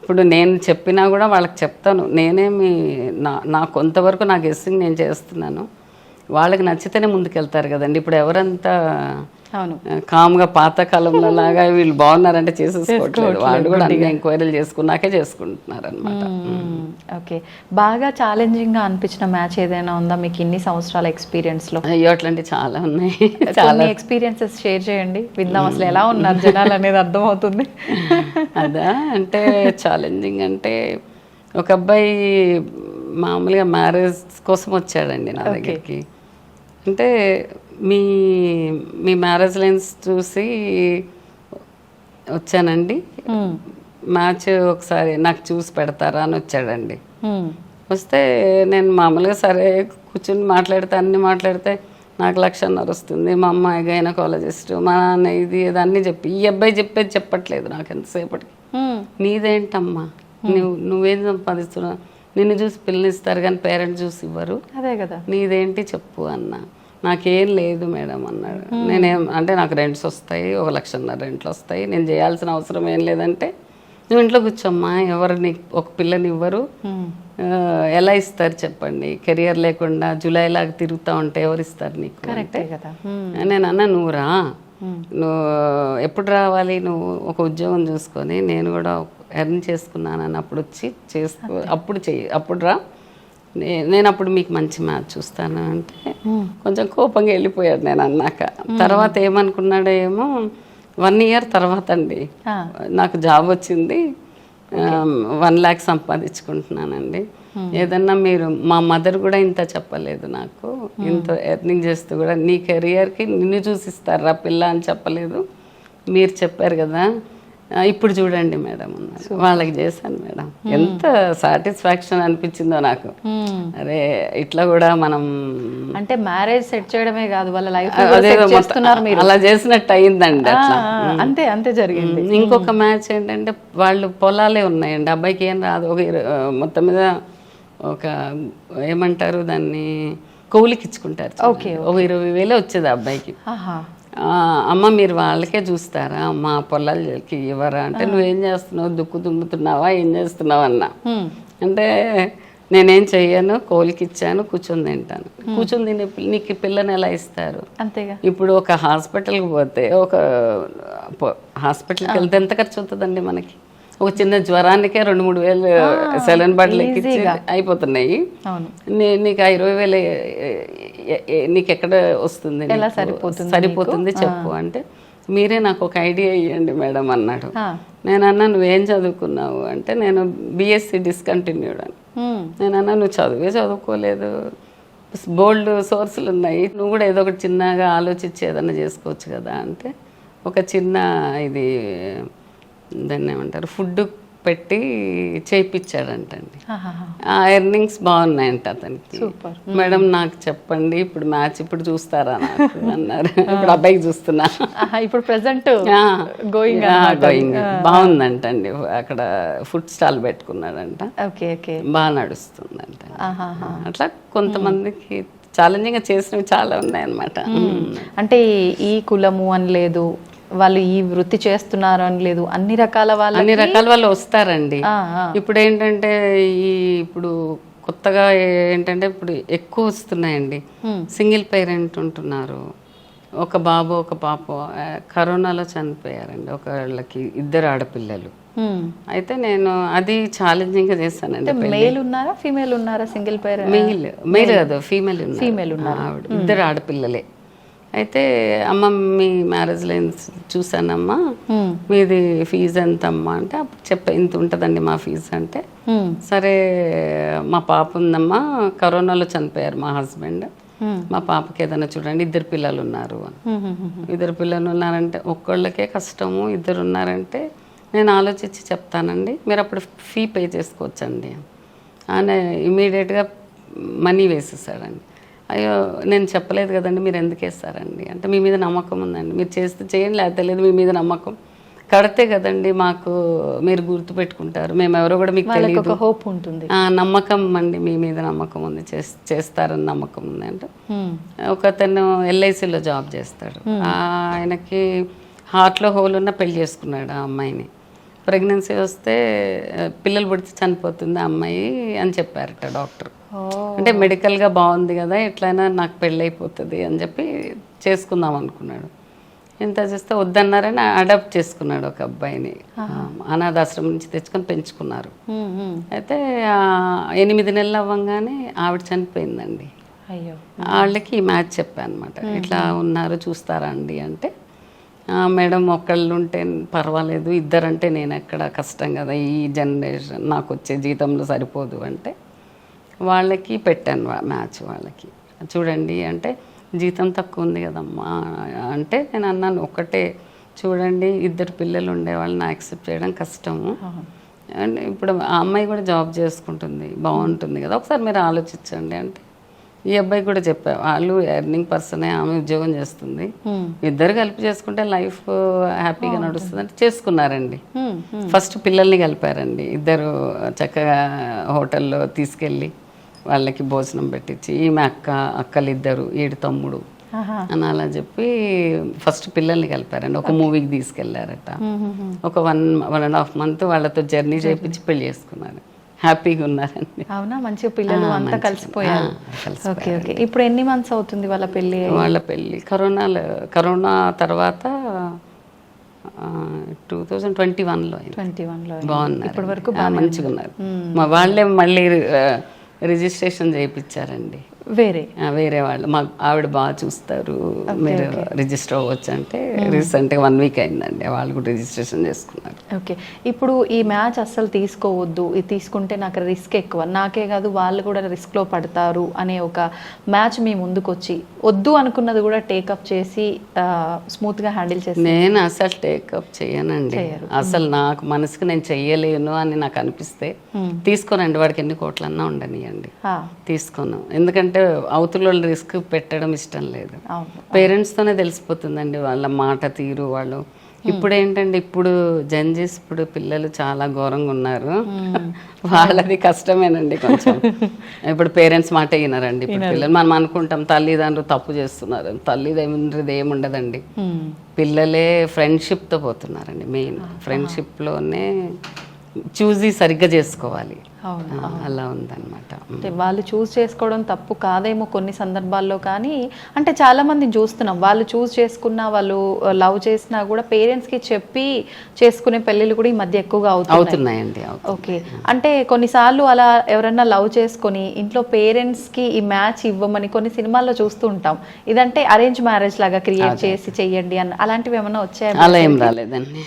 ఇప్పుడు నేను చెప్పినా కూడా వాళ్ళకి చెప్తాను, నేనేమి నా కొంతవరకు నా గెస్సింగ్ నేను చేస్తున్నాను, వాళ్ళకి నచ్చితేనే ముందుకెళ్తారు కదండి. ఇప్పుడు ఎవరంతా కామ్గా పాతకాలంలో లాగా వీళ్ళు బాగున్నారంటే చేసేసుకోవట్లేదు, వాళ్ళు కూడా అన్ని ఎంక్వైరీలు చేసుకున్నాకే చేసుకుంటున్నారు అనమాట. ఓకే, బాగా ఛాలెంజింగ్ గా అనిపించిన మ్యాచ్ ఏదైనా ఉందా మీకు ఇన్ని సంవత్సరాల ఎక్స్పీరియన్స్ లో? అయ్యో అట్లాంటి చాలా ఉన్నాయి, చాలా ఎక్స్పీరియన్సెస్ షేర్ చేయండి, విందాం అసలు ఎలా ఉన్నారు జనాలు అనేది అర్థం అవుతుంది. అదా అంటే ఛాలెంజింగ్ అంటే ఒక అబ్బాయి మామూలుగా మ్యారేజ్ కోసం వచ్చాడండి నా దగ్గరికి. అంటే మీ మ్యారేజ్ లైన్స్ చూసి వచ్చానండి, మ్యాచ్ ఒకసారి నాకు చూసి పెడతారా అని వచ్చాడండి. వస్తే నేను మామూలుగా సరే కూర్చుని మాట్లాడితే అన్నీ మాట్లాడితే నాకు 1,50,000 వస్తుంది, మా అమ్మాయి గైనకాలజిస్ట్, మా నాన్న ఇది ఇదన్నీ చెప్పి, ఈ అబ్బాయి చెప్పేది చెప్పట్లేదు నాకు ఎంతసేపటికి. నీదేంటమ్మా, నువ్వేం సంపాదిస్తున్నావు, నిన్ను చూసి పిల్లనిస్తారు కానీ పేరెంట్స్ చూసి ఇవ్వరు, అదే కదా, నీదేంటి చెప్పు అన్న. నాకేం లేదు మేడం అన్నాడు. నేనేం అంటే నాకు రెంట్స్ వస్తాయి, 1,50,000 రెంట్లు వస్తాయి, నేను చేయాల్సిన అవసరం ఏం లేదంటే, నువ్వు ఇంట్లో కూర్చోమ్మా, ఎవరు నీకు ఒక పిల్లని ఇవ్వరు, ఎలా ఇస్తారు చెప్పండి, కెరియర్ లేకుండా జూలైలాగా తిరుగుతూ ఉంటే ఎవరు ఇస్తారు నీకు అంటే. నేను అన్నా నువ్వు రా, నువ్వు ఎప్పుడు రావాలి, నువ్వు ఒక ఉద్యోగం చూసుకొని నేను కూడా ఎర్న్ చేసుకున్నాను అని అప్పుడు వచ్చి చేసుకో, అప్పుడు చెయ్యి, అప్పుడు రా, నేను అప్పుడు మీకు మంచి మ్యాచ్ చూస్తాను అంటే కొంచెం కోపంగా వెళ్ళిపోయాడు నేను అన్నాక. తర్వాత ఏమనుకున్నాడో ఏమో, 1 year తర్వాత అండి నాకు జాబ్ వచ్చింది, 1 lakh సంపాదించుకుంటున్నానండి. ఏదన్నా మీరు, మా మదర్ కూడా ఇంత చెప్పలేదు నాకు, ఇంత ఎర్నింగ్ చేస్తూ కూడా నీ కెరియర్కి నిన్ను చూసిస్తారా పిల్ల అని చెప్పలేదు, మీరు చెప్పారు కదా, ఇప్పుడు చూడండి మేడం అన్నారు. వాళ్ళకి చేశాను మేడం, ఎంత సాటిస్ఫాక్షన్ అనిపించిందో నాకు. అరే ఇట్లా కూడా మనం అంటే మ్యారేజ్ సెట్ చేయడమే కాదు, వాళ్ళ లైఫ్ అలా చేసినట్టు అయిందండి. అట్లా అంతే అంతే జరిగింది. ఇంకొక మ్యాచ్ ఏంటంటే వాళ్ళు పొలాలే ఉన్నాయండి, అబ్బాయికి ఏం రాదు, ఒక మొత్తం మీద ఒక ఏమంటారు దాన్ని, కౌలికి ఇచ్చుకుంటారు, ఒక 20,000 వచ్చేది అబ్బాయికి. అమ్మ మీరు వాళ్ళకే చూస్తారా, మా పొలాలకి ఇవ్వరా అంటే, నువ్వేం చేస్తున్నావు, దుక్కు దుమ్ముతున్నావా, ఏం చేస్తున్నావు అన్నా. అంటే నేనేం చెయ్యను, కోలికి ఇచ్చాను, కూర్చొని తింటాను. కూర్చొని తినే నీకు పిల్లని ఎలా ఇస్తారు? అంతేగా. ఇప్పుడు ఒక హాస్పిటల్కి పోతే, ఒక హాస్పిటల్కి వెళ్తే ఎంత ఖర్చు అవుతుందండి మనకి? ఒక చిన్న జ్వరానికే 2-3 వేలు సెలైన్ బాటిల్ ఎక్కించి అయిపోతున్నాయి. అవును. నీకు ఆ 20,000 నీకు ఎక్కడ వస్తుంది, ఎలా సరిపోతుంది చెప్పు అంటే, మీరే నాకు ఒక ఐడియా ఇవ్వండి మేడం అన్నాడు. నేను అన్నా నువ్వేం చదువుకున్నావు అంటే, నేను బీఎస్సీ డిస్కంటిన్యూడ్ అని. నేను అన్నా నువ్వు చదువుకోలేదు, బోల్డ్ సోర్సులు ఉన్నాయి, నువ్వు కూడా ఏదో ఒకటి చిన్నగా ఆలోచించి ఏదన్నా చేసుకోవచ్చు కదా అంటే, ఒక చిన్న ఇది దాన్ని ఏమంటారు ఫుడ్ పెట్టి చేయించాడంటండి. ఆ ఎర్నింగ్స్ బాగున్నాయంట అతనికి. మేడం నాకు చెప్పండి, ఇప్పుడు మ్యాచ్ ఇప్పుడు చూస్తారా నాకు అన్నారు. ఇప్పుడు అబ్బాయికి చూస్తున్నా, ఇప్పుడు ప్రెసెంట్ గోయింగ్ బాగుందంట అండి. అక్కడ ఫుడ్ స్టాల్ పెట్టుకున్నాడంట, బాగా నడుస్తుందంట. అట్లా కొంతమందికి ఛాలెంజింగ్ గా చేసినవి చాలా ఉన్నాయన్నమాట. అంటే ఈ కులము అని లేదు, వాళ్ళు ఈ వృత్తి చేస్తున్నారు అని లేదు, అన్ని రకాల వాళ్ళు వస్తారండి. ఇప్పుడు ఏంటంటే ఇప్పుడు కొత్తగా ఏంటంటే ఇప్పుడు ఎక్కువ వస్తున్నాయండి. సింగిల్ పేరెంట్ ఉంటున్నారు, ఒక బాబు ఒక పాప కరోనాలో చనిపోయారండి, ఒకళ్ళకి 2 ఆడపిల్లలు. అయితే నేను అది ఛాలెంజింగ్ గా చేస్తానండి. మేల్ ఉన్నారా ఫీమేల్ ఉన్నారా? సింగిల్ పేరెంట్ మేల్ కాదు, ఫీమేల్ ఉన్నారు, 2 ఆడపిల్లలే. అయితే అమ్మ మీ మ్యారేజ్ లైన్స్ చూసానమ్మా, మీది ఫీజు ఎంత అమ్మా అంటే, అప్పుడు చెప్పా ఇంత ఉంటుందండి మా ఫీజు అంటే, సరే మా పాప ఉందమ్మా, కరోనాలో చనిపోయారు మా హస్బెండ్, మా పాపకి ఏదైనా చూడండి, 2 పిల్లలు ఉన్నారు అని. 2 పిల్లలు ఉన్నారంటే ఒక్కళ్ళకే కష్టము, 2 ఉన్నారంటే నేను ఆలోచించి చెప్తానండి, మీరు అప్పుడు ఫీ పే చేసుకోవచ్చండి అని ఇమీడియట్గా మనీ వేసేసాడండి. అయ్యో నేను చెప్పలేదు కదండి, మీరు ఎందుకు వేస్తారండి అంటే, మీ మీద నమ్మకం ఉందండి, మీరు చేస్తే చేయండి, లేకపోతే లేదు, మీ మీద నమ్మకం కడితే కదండి మాకు మీరు గుర్తుపెట్టుకుంటారు, మేము ఎవరో కూడా మీకు తెలియదు, హోప్ ఉంటుంది, నమ్మకం అండి, మీ మీద నమ్మకం ఉంది, చేస్తారని నమ్మకం ఉంది అంటే. ఒకతను ఎల్ఐసిలో జాబ్ చేస్తాడు, ఆయనకి హార్ట్లో హోల్ ఉన్న పెళ్లి చేసుకున్నాడు ఆ అమ్మాయిని. ప్రెగ్నెన్సీ వస్తే పిల్లలు పుడితే చనిపోతుంది ఆ అమ్మాయి అని చెప్పారట డాక్టర్. అంటే మెడికల్గా బాగుంది కదా, ఎట్లయినా నాకు పెళ్ళి అయిపోతుంది అని చెప్పి చేసుకుందాం అనుకున్నాడు. ఎంత చేస్తే వద్దన్నారని అడాప్ట్ చేసుకున్నాడు ఒక అబ్బాయిని, అనాథాశ్రమం నుంచి తెచ్చుకొని పెంచుకున్నారు. అయితే 8 నెలలు అవ్వగానే ఆవిడ చనిపోయిందండి. వాళ్ళకి ఈ మ్యాచ్ చెప్పాను అనమాట, ఇట్లా ఉన్నారు చూస్తారా అండి అంటే, మేడం ఒకళ్ళు ఉంటే పర్వాలేదు, 2 అంటే నేను ఎక్కడ కష్టం కదా, ఈ జనరేషన్ నాకు వచ్చే జీతంలో సరిపోదు అంటే వాళ్ళకి పెట్టాను మ్యాచ్. వాళ్ళకి చూడండి అంటే, జీతం తక్కువ ఉంది కదమ్మా అంటే, నేను అన్నాను ఒకటే చూడండి, 2 పిల్లలు ఉండే వాళ్ళని యాక్సెప్ట్ చేయడం కష్టము, అండ్ ఇప్పుడు ఆ అమ్మాయి కూడా జాబ్ చేసుకుంటుంది, బాగుంటుంది కదా, ఒకసారి మీరు ఆలోచించండి అంటే, ఈ అబ్బాయి కూడా చెప్పా, వాళ్ళు ఎర్నింగ్ పర్సనే, ఆమె ఉద్యోగం చేస్తుంది, 2 కలిపి చేసుకుంటే లైఫ్ హ్యాపీగా నడుస్తుంది అంటే చేసుకున్నారండి. ఫస్ట్ పిల్లల్ని కలిపారండి, 2 చక్కగా హోటల్లో తీసుకెళ్ళి వాళ్ళకి భోజనం పెట్టించి, ఈమె అక్కలు 2 7 తమ్ముడు అని అలా చెప్పి ఫస్ట్ పిల్లల్ని కలిపారండి. ఒక మూవీకి తీసుకెళ్లారట, ఒక 1.5 month వాళ్ళతో జర్నీ చేయించి పెళ్లి చేసుకున్నారు, హ్యాపీగా ఉన్నారండి. అవునా, మంచిగా పిల్లలు అంతా కలిసిపోయారు. Okay okay. ఇప్పుడు ఎన్ని మంత్స్ అవుతుంది వాళ్ళ పెళ్ళి? వాళ్ళ పెళ్ళి కరోనా తర్వాత 2021లో బాగున్నారు, ఇప్పటి వరకు మంచిగా ఉన్నారు. వాళ్ళే మళ్ళీ రిజిస్ట్రేషన్ చేయించారండి, వేరే వాళ్ళు. మా ఆవిడ బాగా చూస్తారు, మీరు రిజిస్టర్ అవ్వచ్చు అంటే రీసెంట్గా 1 week అయిందండి, వాళ్ళు కూడా రిజిస్ట్రేషన్ చేసుకున్నారు. ఓకే. ఇప్పుడు ఈ మ్యాచ్ అస్సలు తీసుకోవద్దు, ఇది తీసుకుంటే నాకు రిస్క్ ఎక్కువ, నాకే కాదు వాళ్ళు కూడా రిస్క్లో పడతారు అనే ఒక మ్యాచ్ మీ ముందుకు వచ్చి వద్దు అనుకున్నది కూడా టేకప్ చేసి స్మూత్గా హ్యాండిల్ చేసి? నేను అసలు టేకప్ చేయనండి, అసలు నాకు మనసుకు నేను చెయ్యలేను అని నాకు అనిపిస్తే తీసుకోనండి, వాడికి ఎన్ని కోట్లన్నా ఉండనియండి, తీసుకోను. ఎందుకంటే అవతల రిస్క్ పెట్టడం ఇష్టం లేదు. పేరెంట్స్తోనే తెలిసిపోతుందండి వాళ్ళ మాట తీరు. వాళ్ళు ఇప్పుడు ఏంటంటే, ఇప్పుడు జంజీస్, ఇప్పుడు పిల్లలు చాలా ఘోరంగా ఉన్నారు, వాళ్ళది కష్టమేనండి కొంచెం. ఇప్పుడు పేరెంట్స్ మాట వినరండి ఇప్పుడు పిల్లలు. మనం అనుకుంటాం తల్లిదండ్రులు తప్పు చేస్తున్నారు, తల్లిదండ్రులు ఏముండదండి, పిల్లలే ఫ్రెండ్షిప్తో పోతున్నారండి. మెయిన్ ఫ్రెండ్షిప్లోనే చూసి సరిగ్గా చేసుకోవాలి, అవును. అలా ఉందన్నమాట. అంటే వాళ్ళు చూస్ చేసుకోవడం తప్పు కాదేమో కొన్ని సందర్భాల్లో, కానీ అంటే చాలా మందిని చూస్తున్నాం, వాళ్ళు చూస్ చేసుకున్నా, వాళ్ళు లవ్ చేసినా కూడా పేరెంట్స్కి చెప్పి చేసుకునే పెళ్ళిళ్ళు కూడా ఈ మధ్య ఎక్కువగా అవుతున్నాయండి. ఓకే. అంటే కొన్నిసార్లు అలా ఎవరన్నా లవ్ చేసుకొని ఇంట్లో పేరెంట్స్కి ఈ మ్యాచ్ ఇవ్వమని కొన్ని సినిమాల్లో చూస్తూ ఉంటాం. ఇదంటే అరేంజ్ మ్యారేజ్ లాగా క్రియేట్ చేసి చెయ్యండి అని, అలాంటివి ఏమన్నా వచ్చాయా? అలా ఏం రాలేదండి.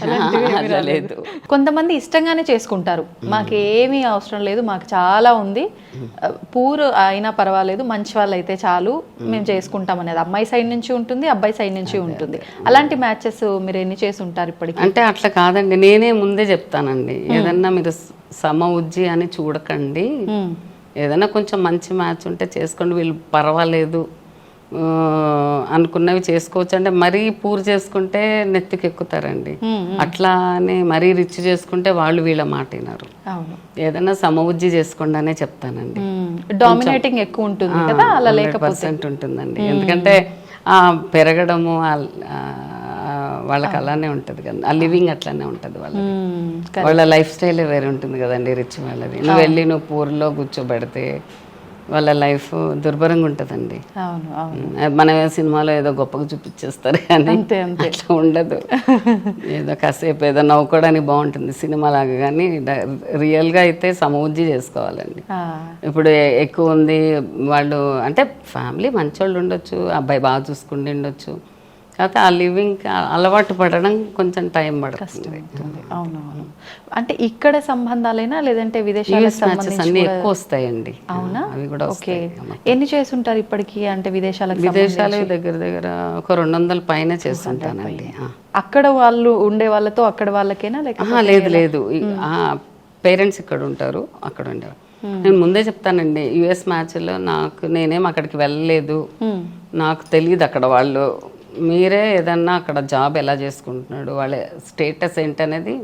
అలా లేదు. కొంతమంది ఇష్టంగానే చేసుకుంటారు, మాకేమీ అవసరం లేదు, మాకు చాలా ఉంది, పూర్ అయినా పర్వాలేదు, మంచి వాళ్ళు అయితే చాలు, మేము చేసుకుంటాం అనేది అమ్మాయి సైడ్ నుంచి ఉంటుంది, అబ్బాయి సైడ్ నుంచి ఉంటుంది. అలాంటి మ్యాచెస్ మీరు ఎన్ని చేసి ఉంటారు ఇప్పటికి? అంటే అట్లా కాదండి, నేనే ముందే చెప్తానండి, ఏదన్నా మీరు సమఉజ్జి అని చూడకండి, ఏదైనా కొంచెం మంచి మ్యాచ్ ఉంటే చేసుకోండి, వీళ్ళు పర్వాలేదు అనుకున్నవి చేసుకోవచ్చు. అంటే మరీ పూర్ చేసుకుంటే నెత్తికి ఎక్కుతారండి, అట్లానే మరీ రిచ్ చేసుకుంటే వాళ్ళు వీళ్ళ మాట వినరు. ఏదైనా సమఉజ్జి చేసుకోండి అనే చెప్తానండి. డామినేటింగ్ ఎక్కువ ఉంటుంది కదా, అలా 100% ఉంటుందండి. ఎందుకంటే పెరగడము వాళ్ళకి అలానే ఉంటుంది కదా, ఆ లివింగ్ అట్లానే ఉంటుంది వాళ్ళ లైఫ్ స్టైల్ వేరే ఉంటుంది కదండి రిచ్ వాళ్ళది. నువ్వు వెళ్ళి నువ్వు పూర్లో కూర్చోబెడితే వాళ్ళ లైఫ్ దుర్భరంగా ఉంటుందండి. మన సినిమాలో ఏదో గొప్పగా చూపించేస్తారు కానీ అట్లా ఉండదు. ఏదో కాసేపు ఏదో నవ్వుకోవడానికి బాగుంటుంది సినిమా లాగా, కానీ రియల్గా అయితే సమఉజ్జి చేసుకోవాలండి. ఇప్పుడు ఎక్కువ ఉంది వాళ్ళు అంటే ఫ్యామిలీ మంచోళ్ళు ఉండొచ్చు, అబ్బాయి బాగా చూసుకుంటూ ఉండొచ్చు, కాకపోతే ఆ లివింగ్ అలవాటు పడడం కొంచెం టైం పడుతుంది. అవునవును. అంటే ఇక్కడ సంబంధాలైనా లేదంటే విదేశాలకు అన్ని ఎక్కువ వస్తాయండి. అవునా? అవి కూడా ఓకే. ఎన్ని చేస్తుంటారు ఇప్పటికి? అంటే విదేశాలు దగ్గర దగ్గర ఒక 200 పైన చేస్తుంటానండి. అక్కడ వాళ్ళు ఉండే వాళ్ళతో అక్కడ వాళ్ళకేనా లేక? లేదు, పేరెంట్స్ ఇక్కడ ఉంటారు, అక్కడ ఉండేవాళ్ళు. నేను ముందే చెప్తానండి, యుఎస్ మ్యాచ్లో నేనేం అక్కడికి వెళ్ళలేదు, నాకు తెలియదు అక్కడ వాళ్ళు, మీరే ఏదన్నా అక్కడ జాబ్ ఎలా చేసుకుంటున్నాడు, వాళ్ళ స్టేటస్ ఏంటనేది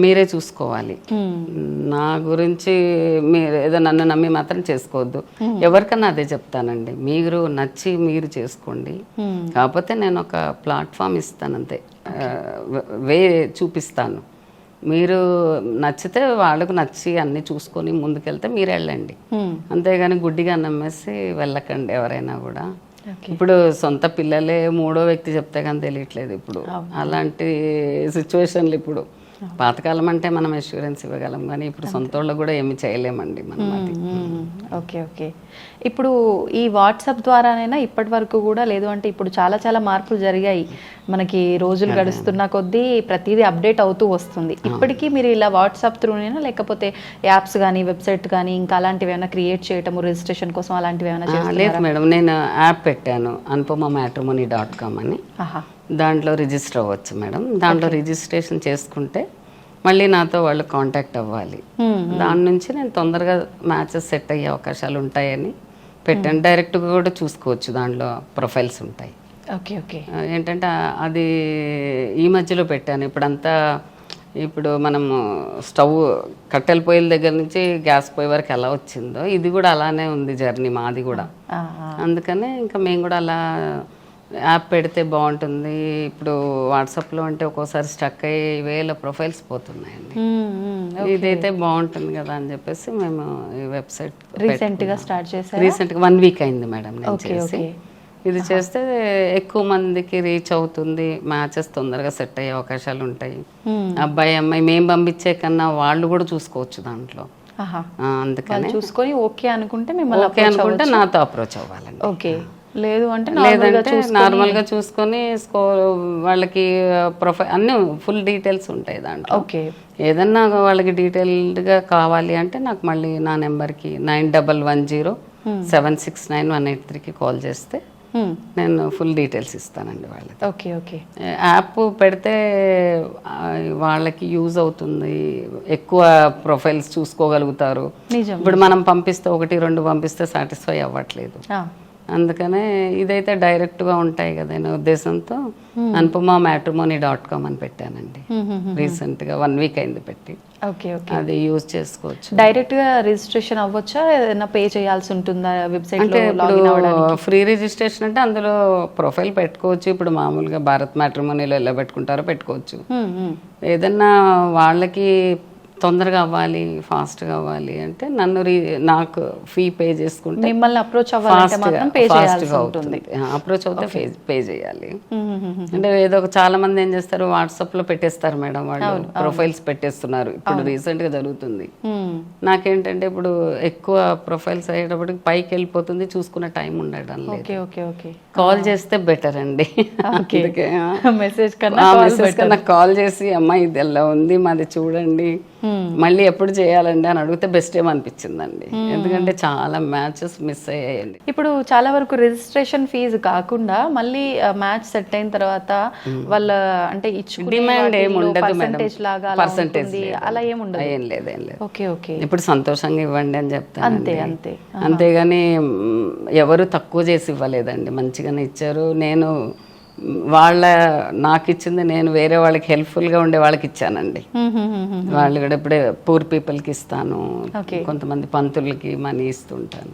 మీరే చూసుకోవాలి. నా గురించి మీరు ఏదో నన్ను నమ్మి మాత్రం చేసుకోవద్దు. ఎవరికన్నా అదే చెప్తానండి, మీరు నచ్చి మీరు చేసుకోండి, కాకపోతే నేను ఒక ప్లాట్ఫామ్ ఇస్తాను అంతే, చూపిస్తాను, మీరు నచ్చితే వాళ్ళకు నచ్చి అన్నీ చూసుకొని ముందుకెళ్తే మీరు వెళ్ళండి, అంతేగాని గుడ్డిగా నమ్మేసి వెళ్ళకండి ఎవరైనా కూడా. ఇప్పుడు సొంత పిల్లలే మూడో వ్యక్తి చెప్తే కానీ తెలియట్లేదు ఇప్పుడు, అలాంటి సిచ్యువేషన్లు ఇప్పుడు. పాతకాలం అంటే మనం అష్యూరెన్స్ ఇవ్వగలం, కానీ ఇప్పుడు సొంత వాళ్ళు కూడా ఏమి చేయలేమండి మనం అది. Okay okay. ఇప్పుడు ఈ వాట్సాప్ ద్వారానైనా ఇప్పటి వరకు కూడా, లేదు అంటే ఇప్పుడు చాలా చాలా మార్పులు జరిగాయి, మనకి రోజులు గడుస్తున్న కొద్దీ ప్రతిదీ అప్డేట్ అవుతూ వస్తుంది. ఇప్పటికీ మీరు ఇలా వాట్సాప్ త్రూనైనా లేకపోతే యాప్స్ కానీ వెబ్సైట్ కానీ ఇంకా అలాంటివి ఏమైనా క్రియేట్ చేయటము రిజిస్ట్రేషన్ కోసం అలాంటివి ఏమైనా చేస్తారా? లేదు మేడం, నేను యాప్ పెట్టాను anupamamatrimony.com అని, దాంట్లో రిజిస్టర్ అవ్వచ్చు మేడం. దాంట్లో రిజిస్ట్రేషన్ చేసుకుంటే మళ్ళీ నాతో వాళ్ళు కాంటాక్ట్ అవ్వాలి, దాని నుంచి నేను తొందరగా మ్యాచెస్ సెట్ అయ్యే అవకాశాలు ఉంటాయని పెట్టాను. డైరెక్ట్గా కూడా చూసుకోవచ్చు, దాంట్లో ప్రొఫైల్స్ ఉంటాయి. Okay okay. ఏంటంటే అది ఈ మధ్యలో పెట్టాను, ఇప్పుడు మనము స్టవ్ కట్టెల పొయ్యిల దగ్గర నుంచి గ్యాస్ పొయ్యి వరకు ఎలా వచ్చిందో ఇది కూడా అలానే ఉంది జర్నీ మాది కూడా. అందుకనే ఇంకా మేము కూడా అలా యాప్ పెడితే బాగుంటుంది. ఇప్పుడు వాట్సాప్లో అంటే ఒక్కోసారి స్టక్ అయ్యి వేల ప్రొఫైల్స్ పోతున్నాయండి, ఇదైతే బాగుంటుంది కదా అని చెప్పేసి మేము ఈ వెబ్సైట్ రీసెంట్గా స్టార్ట్ చేసాం. రీసెంట్గా 1 వీక్ అయింది మేడం నేను చేసి. ఇది చేస్తే ఎక్కువ మందికి రీచ్ అవుతుంది, మ్యాచెస్ తొందరగా సెట్ అయ్యే అవకాశాలు ఉంటాయి. అబ్బాయి అమ్మాయి మేము పంపించే కన్నా వాళ్ళు కూడా చూసుకోవచ్చు దాంట్లో. అందుకని చూసుకొని ఓకే అనుకుంటే నాతో అప్రోచ్ అవ్వాలండి. ఓకే, లేదు అంటే లేదంటే నార్మల్గా చూసుకొని వాళ్ళకి ప్రొఫైల్ అన్నీ ఫుల్ డీటెయిల్స్ ఉంటాయి దాంట్లో. ఓకే, ఏదన్నా వాళ్ళకి డీటెయిల్డ్గా కావాలి అంటే నాకు మళ్ళీ నా నెంబర్కి 9110769183కి కాల్ చేస్తే నేను ఫుల్ డీటెయిల్స్ ఇస్తానండి వాళ్ళకి. Okay okay. యాప్ పెడితే వాళ్ళకి యూజ్ అవుతుంది, ఎక్కువ ప్రొఫైల్స్ చూసుకోగలుగుతారు. ఇప్పుడు మనం పంపిస్తే 1-2 పంపిస్తే సాటిస్ఫై అవ్వట్లేదు, అందుకనే ఇదైతే డైరెక్ట్గా ఉంటాయి కదా అనే ఉద్దేశంతో anupamamatrimony.com అని పెట్టానండి. రీసెంట్గా 1 వీక్ అయింది పెట్టి. Okay okay. అది యూజ్ చేసుకోవచ్చు. డైరెక్ట్గా రిజిస్ట్రేషన్ అవ్వచ్చా, ఏదైనా పే చేయాల్సి ఉంటుందా వెబ్సైట్? అంటే ఫ్రీ రిజిస్ట్రేషన్ అంటే అందులో ప్రొఫైల్ పెట్టుకోవచ్చు. ఇప్పుడు మామూలుగా భారత్ మ్యాట్రిమోనీలో ఎలా పెట్టుకుంటారో పెట్టుకోవచ్చు. ఏదన్నా వాళ్ళకి తొందరగా అవ్వాలి, ఫాస్ట్గా అవ్వాలి అంటే నాకు ఫీ పే చేసుకుంటే మిమ్మల్ని అప్రోచ్ అవ్వాలంటే మాత్రం పే చేయాల్సి ఉంటుంది. అప్రోచ్ అవుతే పే చేయాలి. అంటే ఏదో చాలా మంది ఏం చేస్తారు, వాట్సాప్ లో పెట్టేస్తారు మేడం, వాళ్ళు ప్రొఫైల్స్ పెట్టేస్తున్నారు. ఇప్పుడు రీసెంట్ గా జరుగుతుంది. నాకేంటంటే ఇప్పుడు ఎక్కువ ప్రొఫైల్స్ అయ్యేటప్పటికి పైకి వెళ్ళిపోతుంది, చూసుకునే టైం ఉండడం లేదు. కాల్ చేస్తే బెటర్ అండి. మెసేజ్ కన్నా కాల్ చేసి అమ్మాయి ఇది ఎలా ఉంది మాది చూడండి, మళ్ళీ ఎప్పుడు చేయాలండి అని అడిగితే బెస్ట్ ఏమనిపించిందండి. ఎందుకంటే చాలా మ్యాచెస్ మిస్ అయ్యాయండి. ఇప్పుడు చాలా వరకు రిజిస్ట్రేషన్ ఫీజు కాకుండా మళ్ళీ మ్యాచ్ సెట్ అయిన తర్వాత వాళ్ళ అంటే డిమాండ్ ఏముండదు మేడం, పర్సెంటేజ్ అలా ఏముండదు. ఏం లేదు. ఓకే ఓకే, ఇప్పుడు సంతోషంగా ఇవ్వండి అని చెప్తాను. అంతే. అంతేగాని ఎవరు తక్కువ చేసి ఇవ్వలేదండి, మంచిగానే ఇచ్చారు. నేను నాకు ఇచ్చింది నేను వేరే వాళ్ళకి హెల్ప్ఫుల్గా ఉండే వాళ్ళకి ఇచ్చానండి. వాళ్ళు కూడా ఇప్పుడే పూర్ పీపుల్కి ఇస్తాను, కొంతమంది పంతులకి మనీ ఇస్తుంటాను,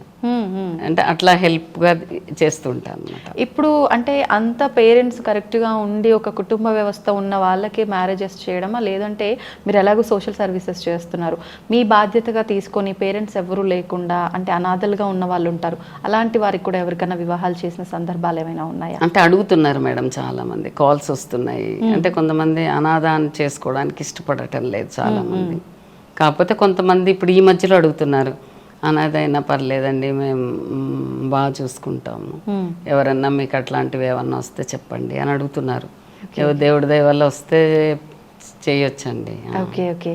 అంటే అట్లా హెల్ప్గా చేస్తుంటాను అనమాట. ఇప్పుడు అంటే అంత పేరెంట్స్ కరెక్ట్గా ఉండి ఒక కుటుంబ వ్యవస్థ ఉన్న వాళ్ళకి మ్యారేజెస్ చేయడమా, లేదంటే మీరు ఎలాగో సోషల్ సర్వీసెస్ చేస్తున్నారు, మీ బాధ్యతగా తీసుకొని పేరెంట్స్ ఎవరు లేకుండా అంటే అనాథలుగా ఉన్న వాళ్ళు ఉంటారు, అలాంటి వారికి కూడా ఎవరికైనా వివాహాలు చేసిన సందర్భాలు ఏమైనా ఉన్నాయా? అంటే అడుగుతున్నారు మేడం, చాలా మంది కాల్స్ వస్తున్నాయి. అంటే కొంతమంది అనాథాన్ని చేసుకోవడానికి ఇష్టపడటం లేదు చాలా మంది. కాకపోతే కొంతమంది ఇప్పుడు ఈ మధ్యలో అడుగుతున్నారు, అనాథైనా పర్లేదండి మేము బాగా చూసుకుంటాము, ఎవరన్నా మీకు అట్లాంటివి ఏమన్నా వస్తే చెప్పండి అని అడుగుతున్నారు. దేవుడి దయ వల్ల వస్తే చేయొచ్చండి. ఓకే.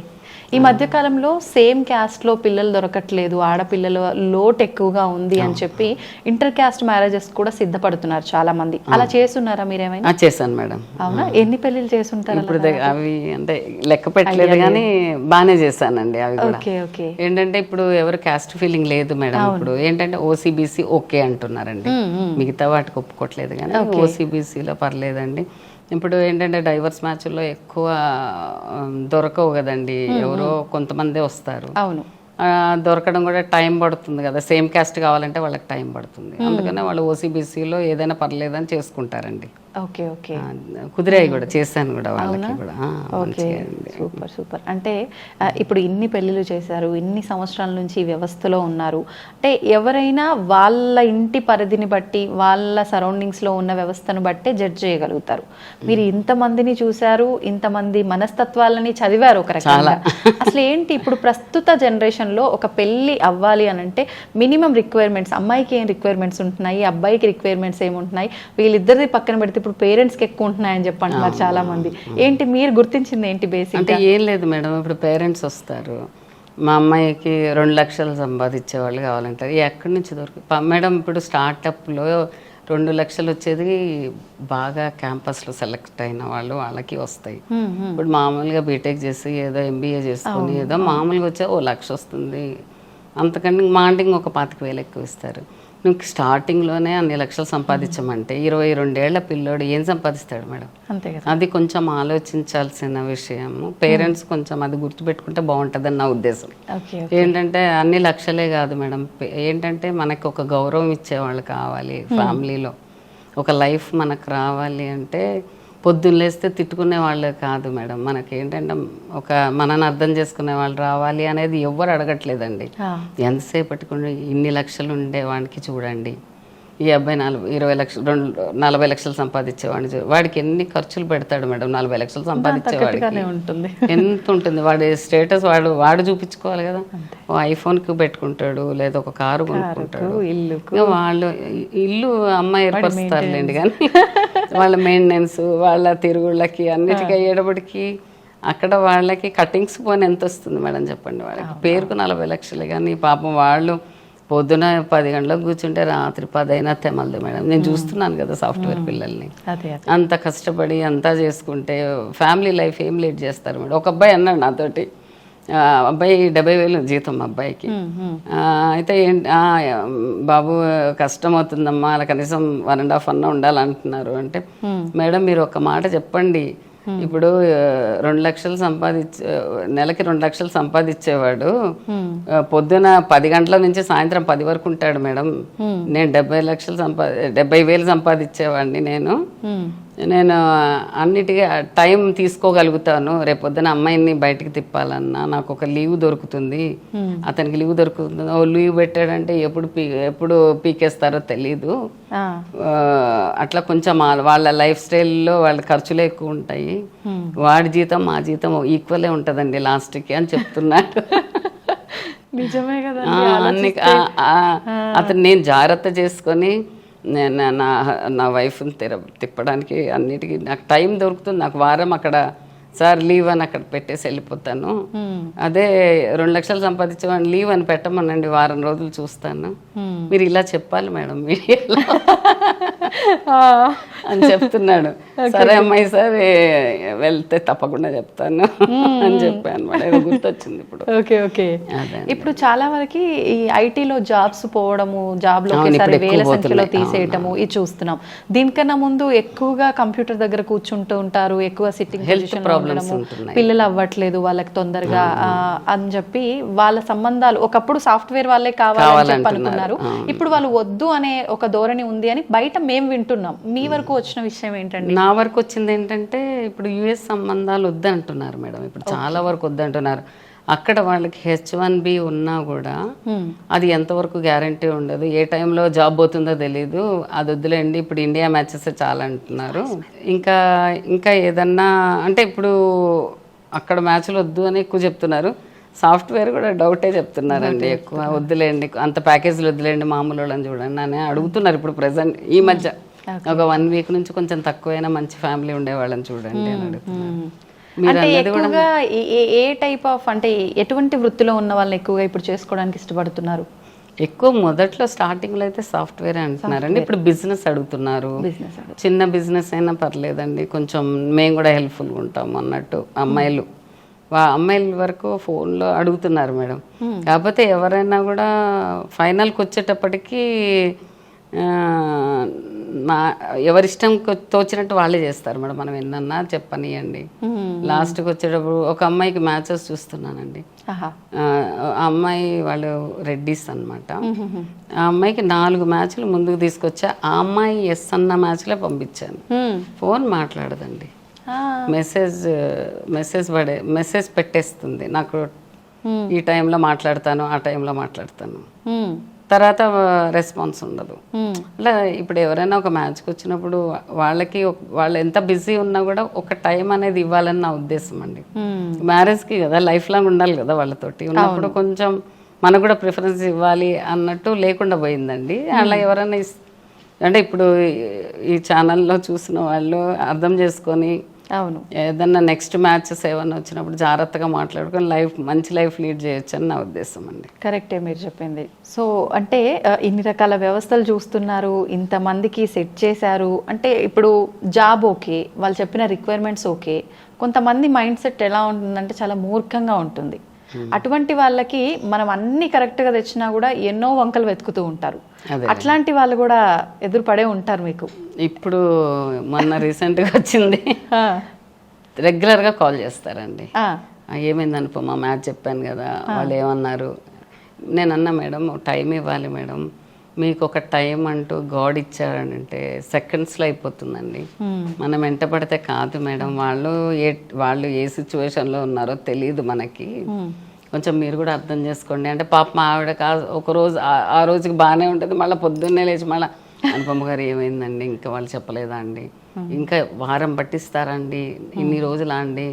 ఈ మధ్య కాలంలో సేమ్ క్యాస్ట్ లో పిల్లలు దొరకట్లేదు, ఆడపిల్లల లోటు ఎక్కువగా ఉంది అని చెప్పి ఇంటర్ క్యాస్ట్ మ్యారేజెస్ కూడా సిద్ధపడుతున్నారు చాలా మంది. అలా చేస్తున్నారా మీరేమైనా? చేశాను మేడం. అవునా? ఎన్ని పెళ్లిళ్ళు చేస్తుంటారు? ఇప్పుడు అవి అంటే లెక్క పెట్టలేదు కానీ బాగానే చేశానండి అవి కూడా. ఏంటంటే ఇప్పుడు ఎవరు క్యాస్ట్ ఫీలింగ్ లేదు మేడం. ఇప్పుడు ఏంటంటే ఓసీబీసీ ఓకే అంటున్నారండి, మిగతా వాటికి ఒప్పుకోవట్లేదు కానీ ఓసీబీసీలో పర్లేదండి. ఇప్పుడు ఏంటంటే డైవర్స్ మ్యాచ్ల్లో ఎక్కువ దొరకవు కదండి, ఎవరో కొంతమందే వస్తారు. అవును, దొరకడం కూడా టైం పడుతుంది కదా, సేమ్ క్యాస్ట్ కావాలంటే వాళ్ళకి టైం పడుతుంది. అందుకనే వాళ్ళు ఓసీబీసీలో ఏదైనా పర్లేదని చేసుకుంటారండి. ఓకే. కుదిరాయి కూడా, చేశాను కూడా వాళ్ళకి కూడా. సూపర్. అంటే ఇప్పుడు ఇన్ని పెళ్ళిళ్ళు చేశారు, ఇన్ని సంవత్సరాల నుంచి ఈ వ్యవస్థలో ఉన్నారు, అంటే ఎవరైనా వాళ్ళ ఇంటి పరిధిని బట్టి వాళ్ళ సరౌండింగ్స్లో ఉన్న వ్యవస్థను బట్టే జడ్జ్ చేయగలుగుతారు. మీరు ఇంతమందిని చూశారు, ఇంతమంది మనస్తత్వాలని చదివారు ఒక రకంగా. అసలు ఏంటి ఇప్పుడు ప్రస్తుత జనరేషన్లో ఒక పెళ్ళి అవ్వాలి అని అంటే మినిమం రిక్వైర్మెంట్స్, అమ్మాయికి ఏం రిక్వైర్మెంట్స్ ఉంటున్నాయి, అబ్బాయికి రిక్వైర్మెంట్స్ ఏముంటున్నాయి, వీళ్ళిద్దరిది పక్కన పెడితే ఇప్పుడు పేరెంట్స్కి ఎక్కువ ఉంటున్నాయని చెప్పంటున్నారు చాలా మంది. ఏంటి మీరు గుర్తించింది ఏంటి బేసిక్? అంటే ఏం లేదు మేడం, ఇప్పుడు పేరెంట్స్ వస్తారు, మా అమ్మాయికి 2 లక్షలు సంపాదించే వాళ్ళు కావాలంటారు. ఎక్కడి నుంచి దొరుకుతుంది మేడం? ఇప్పుడు స్టార్టప్లో 2 లక్షలు వచ్చేది బాగా క్యాంపస్లో సెలెక్ట్ అయిన వాళ్ళకి వస్తాయి. ఇప్పుడు మామూలుగా బీటెక్ చేసి ఏదో ఎంబీఏ చేసుకుని ఏదో మామూలుగా వచ్చే 1 లక్ష వస్తుంది, అంతకంటే మాంటింగ్ ఒక 25,000 ఎక్కువ ఇస్తారు. నువ్వు స్టార్టింగ్లోనే అన్ని లక్షలు సంపాదించమంటే 22 ఏళ్ల పిల్లోడు ఏం సంపాదిస్తాడు మేడం? అంతే కదా, అది కొంచెం ఆలోచించాల్సిన విషయము. పేరెంట్స్ కొంచెం అది గుర్తుపెట్టుకుంటే బాగుంటుందని నా ఉద్దేశం. ఏంటంటే అన్ని లక్షలే కాదు మేడం, ఏంటంటే మనకు ఒక గౌరవం ఇచ్చేవాళ్ళు కావాలి ఫ్యామిలీలో, ఒక లైఫ్ మనకు రావాలి అంటే పొద్దున్న లేస్తే తిట్టుకునే వాళ్ళు కాదు మేడం, మనకి ఏంటంటే ఒక మనని అర్థం చేసుకునే వాళ్ళు రావాలి అనేది ఎవ్వరు అడగట్లేదండి. ఎంతసేపటికి ఇన్ని లక్షలు ఉండేవాడికి చూడండి, ఈ అబ్బాయి 20 లక్షలు 40 లక్షలు సంపాదించేవాడిని వాడికి ఎన్ని ఖర్చులు పెడతాడు మేడం? 40 లక్షలు సంపాదించేవాడికి ఎంత ఉంటుంది? వాడి స్టేటస్ వాడు చూపించుకోవాలి కదా. ఓ ఐఫోన్కి పెట్టుకుంటాడు, లేదా ఒక కారు కొనుక్కుంటాడు. వాళ్ళు ఇల్లు అమ్మాయి ఏర్పరుస్తారులేండి, కానీ వాళ్ళ మెయింటెనెన్స్, వాళ్ళ తిరుగుళ్ళకి అన్నిటికీ అయ్యేటప్పటికి అక్కడ వాళ్ళకి కటింగ్స్ పోని ఎంత వస్తుంది మేడం చెప్పండి? వాళ్ళకి పేరుకు 40 లక్షలు, కానీ పాపం వాళ్ళు పొద్దున 10 గంటలకు కూర్చుంటే రాత్రి 10 అయినా తెమలదు మేడం. నేను చూస్తున్నాను కదా సాఫ్ట్వేర్ పిల్లల్ని, అంత కష్టపడి అంతా చేసుకుంటే ఫ్యామిలీ లైఫ్ ఏం లీడ్ చేస్తారు మేడం? ఒక అబ్బాయి అన్నాడు నాతోటి, అబ్బాయి 70,000 జీతం అబ్బాయికి. అయితే బాబు కష్టం అవుతుందమ్మా, అలా కనీసం 1.5 అన్న ఉండాలంటున్నారు. అంటే మేడం మీరు ఒక మాట చెప్పండి, ఇప్పుడు 2 లక్షలు నెలకి 2 లక్షలు సంపాదించేవాడు పొద్దున 10 గంటల నుంచి సాయంత్రం 10 వరకు ఉంటాడు మేడం. నేను 70,000 సంపాదించేవాడిని నేను. నేను అన్నిటికీ టైం తీసుకోగలుగుతాను. రేపొద్దున అమ్మాయిని బయటికి తిప్పాలన్నా నాకు ఒక లీవ్ దొరుకుతుంది, అతనికి లీవ్ దొరుకుతుంది. ఓ లీవ్ పెట్టాడంటే ఎప్పుడు పీకేస్తారో తెలీదు. అట్లా కొంచెం వాళ్ళ లైఫ్ స్టైల్లో వాళ్ళ ఖర్చులు ఎక్కువ ఉంటాయి, వాడి జీతం మా జీతం ఈక్వలే ఉంటుందండి లాస్ట్కి అని చెప్తున్నాడు. నిజమే కదా. అతను నేను జాగ్రత్త చేసుకొని నా వైఫ్ని తిప్పడానికి అన్నిటికీ నాకు టైం దొరుకుతుంది. నాకు వారం అక్కడ సార్ లీవ్ అని అక్కడ పెట్టేసి వెళ్ళిపోతాను. అదే 2 లక్షలు సంపాదించేవాడిని లీవ్ అని పెట్టమనండి, వారం రోజులు చూస్తాను. మీరు ఇలా చెప్పాలి మేడం మీడియాలో అని చెప్తున్నాడు. సరే అమ్మాయి సార్ వెళ్తే తప్పకుండా చెప్తాను అని చెప్పాను మేడం. ఏదో గుర్తొచ్చింది ఇప్పుడు. Okay okay. ఇప్పుడు చాలా వరకు ఈ ఐటీలో జాబ్స్ పోవడము, జాబ్ లో వేల సంఖ్యలో తీసేయటము ఇది చూస్తున్నాం. దీనికన్నా ముందు ఎక్కువగా కంప్యూటర్ దగ్గర కూర్చుంటూ ఉంటారు, ఎక్కువ సిట్టింగ్ పొజిషన్ లో ఉండడము, పిల్లలు అవ్వట్లేదు వాళ్ళకి తొందరగా అని చెప్పి వాళ్ళ సంబంధాలు ఒకప్పుడు సాఫ్ట్వేర్ వాళ్ళే కావాలని చెప్పి అనుకున్నారు. ఇప్పుడు వాళ్ళు వద్దు అనే ఒక ధోరణి ఉంది అని బయట మేము వింటున్నాం. మీ వరకు వచ్చిన విషయం ఏంటండి? నా వరకు వచ్చింది ఏంటంటే ఇప్పుడు యుఎస్ సంబంధాలు వద్దంటున్నారు మేడం. ఇప్పుడు చాలా వరకు వద్దంటున్నారు. అక్కడ వాళ్ళకి H1B ఉన్నా కూడా అది ఎంతవరకు గ్యారంటీ ఉండదు, ఏ టైంలో జాబ్ పోతుందో తెలీదు, అది వద్దులేండి ఇప్పుడు ఇండియా మ్యాచెస్ చాలా అంటున్నారు. ఇంకా ఏదన్నా అంటే ఇప్పుడు అక్కడ మ్యాచ్లు వద్దు అని ఎక్కువ చెప్తున్నారు. సాఫ్ట్వేర్ కూడా డౌటే చెప్తున్నారండి ఎక్కువ, వద్దులేండి అంత ప్యాకేజీలు వద్దులేండి మామూలు వాళ్ళని చూడండి అని అడుగుతున్నారు. ఇప్పుడు ప్రెసెంట్ ఈ మధ్య ఒక 1 వీక్ నుంచి కొంచెం తక్కువైనా మంచి ఫ్యామిలీ ఉండే వాళ్ళని చూడండి అని అడుగుతున్నారు. అంటే ఎక్కువగా ఏ టైప్ ఆఫ్ అంటే ఎటువంటి వృత్తిలో ఉన్న వాళ్ళని ఎక్కువగా ఇప్పుడు చేసుకోవడానికి ఇష్టపడుతున్నారు? ఎక్కువ మొదట్లో స్టార్టింగ్లో అయితే సాఫ్ట్వేర్ అంటున్నారండి. ఇప్పుడు బిజినెస్ అడుగుతున్నారు. చిన్న బిజినెస్ అయినా పర్లేదండి, కొంచెం మేము కూడా హెల్ప్ఫుల్గా ఉంటాము అన్నట్టు అమ్మాయిల వరకు ఫోన్లో అడుగుతున్నారు మేడం. కాకపోతే ఎవరైనా కూడా ఫైనల్కి వచ్చేటప్పటికి ఎవరిష్టం తోచినట్టు వాళ్ళే చేస్తారు మేడం. మనం ఎన్నన్నా చెప్పనియండి. లాస్ట్కి వచ్చేటప్పుడు ఒక అమ్మాయికి మ్యాచెస్ చూస్తున్నానండి. ఆ అమ్మాయి వాళ్ళు రెడ్డిస్ అనమాట. ఆ అమ్మాయికి 4 మ్యాచ్లు ముందుకు తీసుకొచ్చా. ఆ అమ్మాయి ఎస్ అన్న మ్యాచ్లే పంపించాను. ఫోన్ మాట్లాడదండి, మెసేజ్ పెట్టేస్తుంది. నాకు ఈ టైంలో మాట్లాడతాను, ఆ టైంలో మాట్లాడతాను, తర్వాత రెస్పాన్స్ ఉండదు. అలా ఇప్పుడు ఎవరైనా ఒక మ్యాచ్కి వచ్చినప్పుడు వాళ్ళు ఎంత బిజీ ఉన్నా కూడా ఒక టైం అనేది ఇవ్వాలని నా ఉద్దేశం అండి. మ్యారేజ్కి కదా లైఫ్ లాంగ్ ఉండాలి కదా వాళ్ళతోటి ఉన్నప్పుడు కొంచెం మనకు కూడా ప్రిఫరెన్స్ ఇవ్వాలి అన్నట్టు లేకుండా పోయిందండి. అలా ఎవరైనా అంటే ఇప్పుడు ఈ ఛానల్లో చూసిన వాళ్ళు అర్థం చేసుకొని అవును ఏదన్నా నెక్స్ట్ మ్యాచెస్ ఏమన్నా వచ్చినప్పుడు జాగ్రత్తగా మాట్లాడుకొని మంచి లైఫ్ లీడ్ చేయొచ్చు అని నా ఉద్దేశం అండి. కరెక్టే మీరు చెప్పింది. సో అంటే ఇన్ని రకాల వ్యవస్థలు చూస్తున్నారు, ఇంతమందికి సెట్ చేశారు అంటే ఇప్పుడు జాబ్ ఓకే, వాళ్ళు చెప్పిన రిక్వైర్మెంట్స్ ఓకే. కొంతమంది మైండ్ సెట్ ఎలా ఉంటుందంటే చాలా మూర్ఖంగా ఉంటుంది. అటువంటి వాళ్ళకి మనం అన్ని కరెక్ట్గా తెచ్చినా కూడా ఎన్నో వంకలు వెతుకుతూ ఉంటారు. అట్లాంటి వాళ్ళు కూడా ఎదురుపడే ఉంటారు మీకు. ఇప్పుడు మొన్న రీసెంట్గా వచ్చింది, రెగ్యులర్గా కాల్ చేస్తారండి. ఏమైంది అనుపమ మ్యాచ్ చెప్పాను కదా, వాళ్ళు ఏమన్నారు. నేను అన్నా మేడం టైం ఇవ్వాలి మేడం, మీకు ఒక టైం అంటూ గాడ్ ఇచ్చారంటే సెకండ్స్లో అయిపోతుందండి. మనం వెంట పడితే కాదు మేడం. వాళ్ళు ఏ సిచ్యువేషన్లో ఉన్నారో తెలియదు మనకి, కొంచెం మీరు కూడా అర్థం చేసుకోండి అంటే పాప ఆవిడ ఒకరోజు ఆ రోజుకి బాగానే ఉంటుంది, మళ్ళీ పొద్దున్నే లేచి మళ్ళీ అనుపమ గారు ఏమైందండి ఇంకా వాళ్ళు చెప్పలేదా అండి, ఇంకా వారం పట్టిస్తారండి, ఇన్ని రోజులా అండి,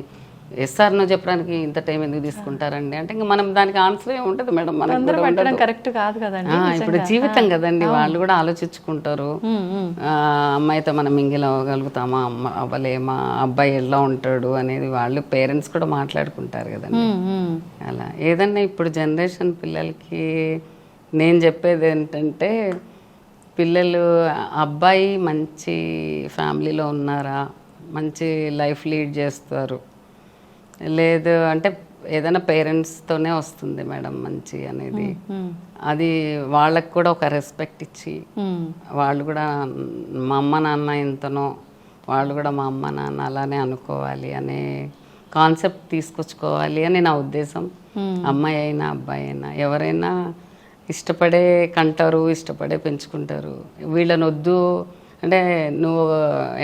ఎస్ఆర్ నో చెప్పడానికి ఇంత టైం ఎందుకు తీసుకుంటారండి అంటే ఇంకా మనం దానికి ఆన్సర్ ఏమి ఉంటుంది మేడం. మనకు కరెక్ట్ కాదు కదండి, ఇప్పుడు జీవితం కదండి. వాళ్ళు కూడా ఆలోచించుకుంటారు, అమ్మాయితో మనం మింగిల్ అవ్వగలుగుతామా, అవ్వలేమా, అబ్బాయి ఎలా ఉంటాడు అనేది వాళ్ళు పేరెంట్స్ కూడా మాట్లాడుకుంటారు కదండి. అలా ఏదన్నా ఇప్పుడు జనరేషన్ పిల్లలకి నేను చెప్పేది ఏంటంటే, పిల్లలు అబ్బాయి మంచి ఫ్యామిలీలో ఉన్నారా, మంచి లైఫ్ లీడ్ చేస్తారు, లేదు అంటే ఏదైనా పేరెంట్స్తోనే వస్తుంది మేడం మంచి అనేది. అది వాళ్ళకు కూడా ఒక రెస్పెక్ట్ ఇచ్చి వాళ్ళు కూడా మా అమ్మ నాన్న ఎంతనో వాళ్ళు కూడా మా అమ్మ నాన్న అలానే అనుకోవాలి అనే కాన్సెప్ట్ తీసుకొచ్చుకోవాలి అని నా ఉద్దేశం. అమ్మాయి అయినా అబ్బాయి అయినా ఎవరైనా ఇష్టపడే కంటారు, ఇష్టపడే పెంచుకుంటారు. వీళ్ళని వద్దు అంటే నువ్వు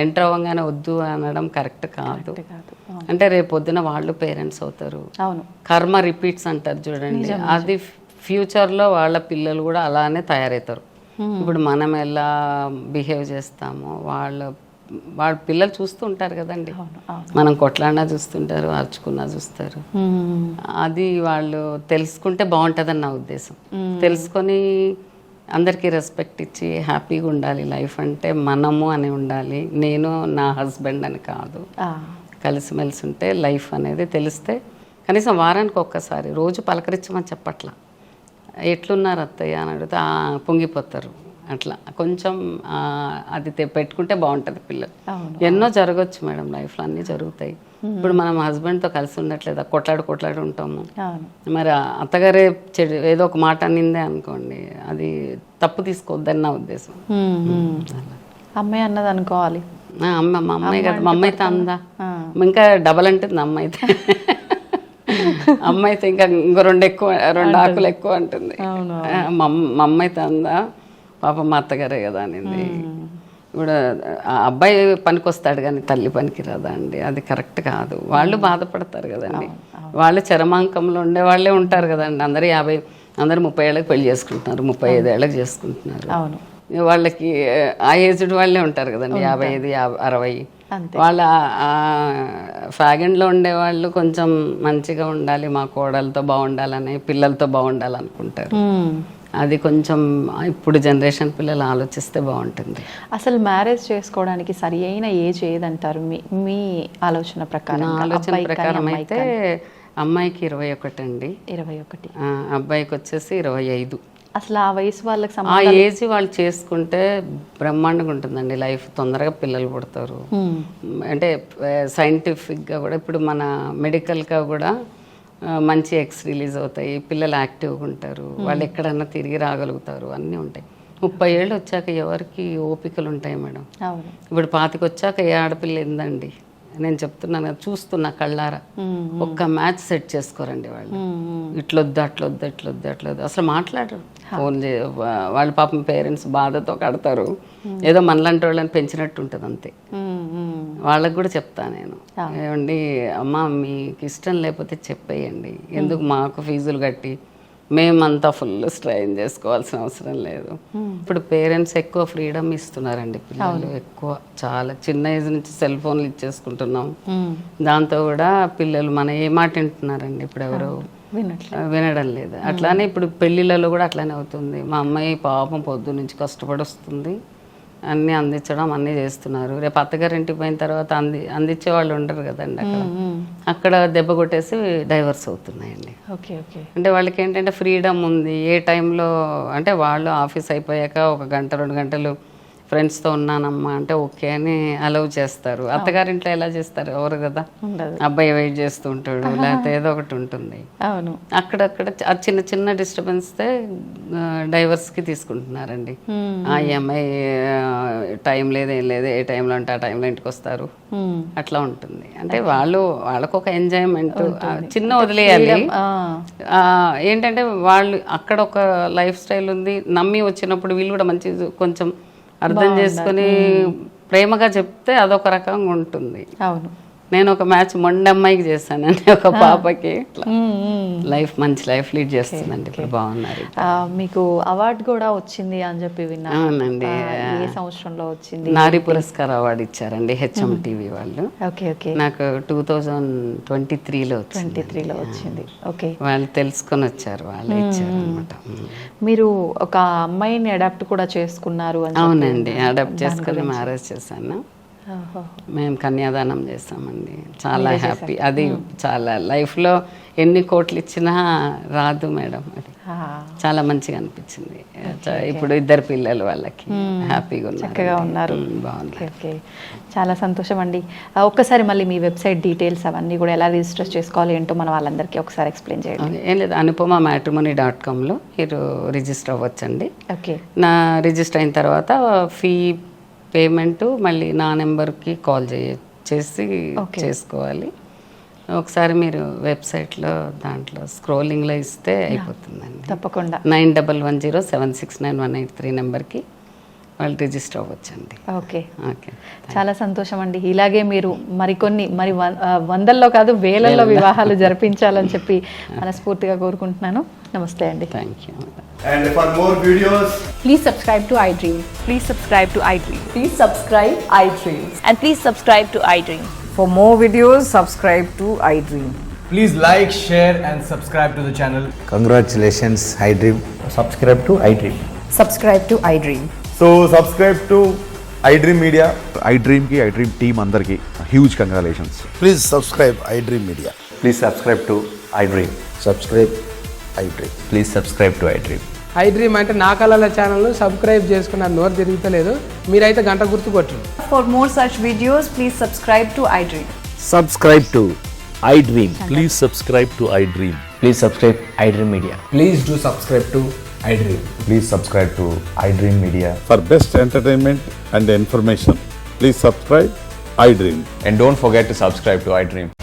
ఎంటర్ అవ్వగానే వద్దు అనడం కరెక్ట్ కాదు. కాదు. అంటే రేపు పొద్దున వాళ్ళు పేరెంట్స్ అవుతారు. అవును. కర్మ రిపీట్స్ అంటారు చూడండి, అది ఫ్యూచర్లో వాళ్ళ పిల్లలు కూడా అలానే తయారవుతారు. ఇప్పుడు మనం ఎలా బిహేవ్ చేస్తామో వాళ్ళ పిల్లలు చూస్తూ ఉంటారు కదండి. మనం కొట్లాడినా చూస్తుంటారు, అరుచుకున్నా చూస్తారు. అది వాళ్ళు తెలుసుకుంటే బాగుంటుందని నా ఉద్దేశం. తెలుసుకొని అందరికీ రెస్పెక్ట్ ఇచ్చి హ్యాపీగా ఉండాలి. లైఫ్ అంటే మనము అని ఉండాలి, నేను నా హస్బెండ్ అని కాదు. కలిసిమెలిసి ఉంటే లైఫ్ అనేది తెలిస్తే కనీసం వారానికి ఒక్కసారి రోజు పలకరించమని చెప్పట్లా. ఎట్లున్నారు అత్తయ్య అని అడిగితే పొంగిపోతారు. అట్లా కొంచెం అది పెట్టుకుంటే బాగుంటుంది పిల్లలు. ఎన్నో జరగచ్చు మేడం లైఫ్లో, అన్నీ జరుగుతాయి. ఇప్పుడు మనం హస్బెండ్తో కలిసి ఉండట్లేదా, కొట్లాడి ఉంటాము. మరి అత్తగారే చెడు ఏదో ఒక మాట అనిందే అనుకోండి, అది తప్పు తీసుకోవద్దని నా ఉద్దేశం. అమ్మాయి అన్నది అనుకోవాలి. మా అమ్మాయి కదా, మా అమ్మాయితో అందా, ఇంకా డబల్ అంటుంది అమ్మాయి అయితే. అమ్మాయితో ఇంకా ఇంకో రెండు ఆకులు ఎక్కువ అంటుంది. మా అమ్మాయితో అందా, పాప మా అత్తగారే కదా అనింది. ఇప్పుడు ఆ అబ్బాయి పనికి వస్తాడు కానీ తల్లి పనికి రాదా అండి, అది కరెక్ట్ కాదు. వాళ్ళు బాధపడతారు కదండి, వాళ్ళు చరమాంకంలో ఉండే వాళ్ళే ఉంటారు కదండి. అందరూ 30 ఏళ్ళకి పెళ్లి చేసుకుంటున్నారు, 35 ఏళ్ళకి చేసుకుంటున్నారు. వాళ్ళకి ఆ ఏజ్డ్ వాళ్ళే ఉంటారు కదండి, 55, 60. వాళ్ళ ఫ్యాగన్లో ఉండేవాళ్ళు కొంచెం మంచిగా ఉండాలి, మా కోడలతో బాగుండాలని, పిల్లలతో బాగుండాలనుకుంటారు. అది కొంచెం ఇప్పుడు జనరేషన్ పిల్లలు ఆలోచిస్తే బాగుంటుంది. అసలు మ్యారేజ్ చేసుకోవడానికి సరి అయిన ఏజ్ ఏదంటారు మీ ఆలోచన ప్రకారం? ఆలోచన ప్రకారం అయితే అమ్మాయికి 21 అండి. 21. అబ్బాయికి వచ్చేసి 25. అసలు ఆ వయసు వాళ్ళకి ఆ ఏజ్ వాళ్ళు చేసుకుంటే బ్రహ్మాండంగా ఉంటుందండి లైఫ్. తొందరగా పిల్లలు పుడతారు. అంటే సైంటిఫిక్గా కూడా ఇప్పుడు మన మెడికల్గా కూడా మంచి ఎగ్స్ రిలీజ్ అవుతాయి, పిల్లలు యాక్టివ్గా ఉంటారు, వాళ్ళు ఎక్కడన్నా తిరిగి రాగలుగుతారు, అన్నీ ఉంటాయి. 30 ఏళ్ళు వచ్చాక ఎవరికి ఓపికలు ఉంటాయి మేడం. ఇప్పుడు 25 వచ్చాక ఏ ఆడపిల్ల ఏందండి, నేను చెప్తున్నాను కదా, చూస్తున్నా కళ్ళారా. ఒక్క మ్యాచ్ సెట్ చేసుకోరండి వాళ్ళు. ఇట్లొద్దు అట్లొద్దు అసలు మాట్లాడరు. ఫోన్ వాళ్ళ పాపం పేరెంట్స్ బాధతో కడతారు, ఏదో మనలాంటి వాళ్ళని పెంచినట్టు ఉంటుంది అంతే. వాళ్ళకు కూడా చెప్తా నేను, ఏమండి అమ్మ మీకు ఇష్టం లేకపోతే చెప్పేయండి, ఎందుకు మాకు ఫీజులు కట్టి మేమంతా ఫుల్ స్ట్రైన్ చేసుకోవాల్సిన అవసరం లేదు. ఇప్పుడు పేరెంట్స్ ఎక్కువ ఫ్రీడమ్ ఇస్తున్నారండి పిల్లలు, ఎక్కువ చాలా చిన్న ఏజ్ నుంచి సెల్ ఫోన్లు ఇచ్చేసుకుంటున్నాం. దాంతో కూడా పిల్లలు మన ఏ మాట వింటున్నారండి ఇప్పుడు ఎవరు వినడం లేదు. అట్లానే ఇప్పుడు పెళ్ళిళ్ళలో కూడా అట్లానే అవుతుంది. మా అమ్మాయి పాపం పొద్దు నుంచి కష్టపడి వస్తుంది, అన్నీ అందించడం అన్నీ చేస్తున్నారు. రేపు అత్తగారింటికి పోయిన తర్వాత అందించే వాళ్ళు ఉండరు కదండి అక్కడ దెబ్బ కొట్టేసి డైవర్స్ అవుతున్నాయండి. అంటే వాళ్ళకి ఏంటంటే ఫ్రీడమ్ ఉంది, ఏ టైంలో అంటే వాళ్ళు ఆఫీస్ అయిపోయాక 1 గంట 2 గంటలు ఫ్రెండ్స్తో ఉన్నానమ్మా అంటే ఓకే అని అలౌ చేస్తారు. అత్తగారింట్లో ఎలా చేస్తారు, ఎవరు కదా, అబ్బాయి వెయిట్ చేస్తూ ఉంటాడు, లేకపోతే ఏదో ఒకటి ఉంటుంది. అక్కడక్కడ చిన్న చిన్న డిస్టర్బెన్స్తో డైవర్స్కి తీసుకుంటున్నారండి. ఈ అమ్మాయి టైం లేదు ఏం లేదు, ఏ టైంలో అంటే ఆ టైంలో ఇంటికి వస్తారు, అట్లా ఉంటుంది. అంటే వాళ్ళకు ఒక ఎంజాయ్మెంట్ చిన్న వదిలేయాలి. ఏంటంటే వాళ్ళు అక్కడ ఒక లైఫ్ స్టైల్ ఉంది, నమ్మి వచ్చినప్పుడు వీళ్ళు కూడా మంచి కొంచెం అర్థం చేసుకుని ప్రేమగా చెప్తే అదొక రకంగా ఉంటుంది. నేను ఒక మ్యాచ్ మొండి అమ్మాయికి చేశానండి, ఒక పాపకి. లైఫ్ మంచి లైఫ్ లీడ్ చేస్తుందండి, ఇప్పుడు బాగున్నారు. మీకు అవార్డు కూడా వచ్చింది అని చెప్పి విన్నాను. అవునండి, ఏ సంవత్సరంలో వచ్చింది? నారీ పురస్కార్ అవార్డు ఇచ్చారండి హెచ్ఎం టీవీ వాళ్ళు. నాకు 2023లో వచ్చింది. వాళ్ళు తెలుసుకొని వచ్చారు, వాళ్ళు ఇచ్చారు అనమాట. మీరు ఒక అమ్మాయిని అడాప్ట్ కూడా చేసుకున్నారు? అవునండి, అడాప్ట్ చేసుకుని మ్యారేజ్ చేశాను. మేము కన్యాదానం చేస్తామండి, చాలా హ్యాపీ. అది చాలా లైఫ్లో ఎన్ని కోట్లు ఇచ్చినా రాదు మేడం, అది చాలా మంచిగా అనిపించింది. ఇప్పుడు 2 పిల్లలు వాళ్ళకి హ్యాపీగా ఉన్నారు. బాగుంది, చాలా సంతోషం అండి. ఒక్కసారి మళ్ళీ మీ వెబ్సైట్ డీటెయిల్స్ అవన్నీ కూడా ఎలా రిజిస్టర్ చేసుకోవాలి ఏంటో మన వాళ్ళందరికీ ఒకసారి ఎక్స్ప్లెయిన్ చేయండి. ఏం లేదు, anupama.matrimony.comలో మీరు రిజిస్టర్ అవ్వచ్చండి. నా రిజిస్టర్ అయిన తర్వాత ఫీ పేమెంట్ మళ్ళీ నా నెంబర్కి కాల్ చేసి చేసుకోవాలి. ఒకసారి మీరు వెబ్సైట్లో దాంట్లో స్క్రోలింగ్లో ఇస్తే అయిపోతుందండి. తప్పకుండా 9110769183 నెంబర్కి వాళ్ళు రిజిస్టర్ అవ్వచ్చండి. ఓకే, ఓకే, చాలా సంతోషం అండి. ఇలాగే మీరు మరికొన్ని వందల్లో కాదు వేలల్లో వివాహాలు జరిపించాలని చెప్పి మనస్ఫూర్తిగా కోరుకుంటున్నాను. నమస్తే అండి. Thank you. And for more videos, Please subscribe to iDream. Please subscribe to iDream. Please subscribe iDream. And please subscribe to iDream. For more videos, subscribe to iDream. please like, share, and subscribe to the channel. Congratulations, iDream. subscribe to iDream. Subscribe to iDream. So subscribe to iDream Media. iDream ki iDream team andarki huge congratulations. Please subscribe iDream Media. Please subscribe to iDream. Subscribe iDream. Please subscribe to iDream. iDream అంటే నా కళల ఛానల్ను subscribe చేసుకున్న నోరు తిరుగుతలేదు, మీరైతే గంట గుర్తు కొట్టండి. For more such videos, please subscribe to iDream. Subscribe to iDream. Please subscribe to iDream. Please subscribe iDream Media. Please do subscribe to iDream. Please subscribe to iDream Media. For best entertainment and information, please subscribe iDream. And don't forget to subscribe to iDream.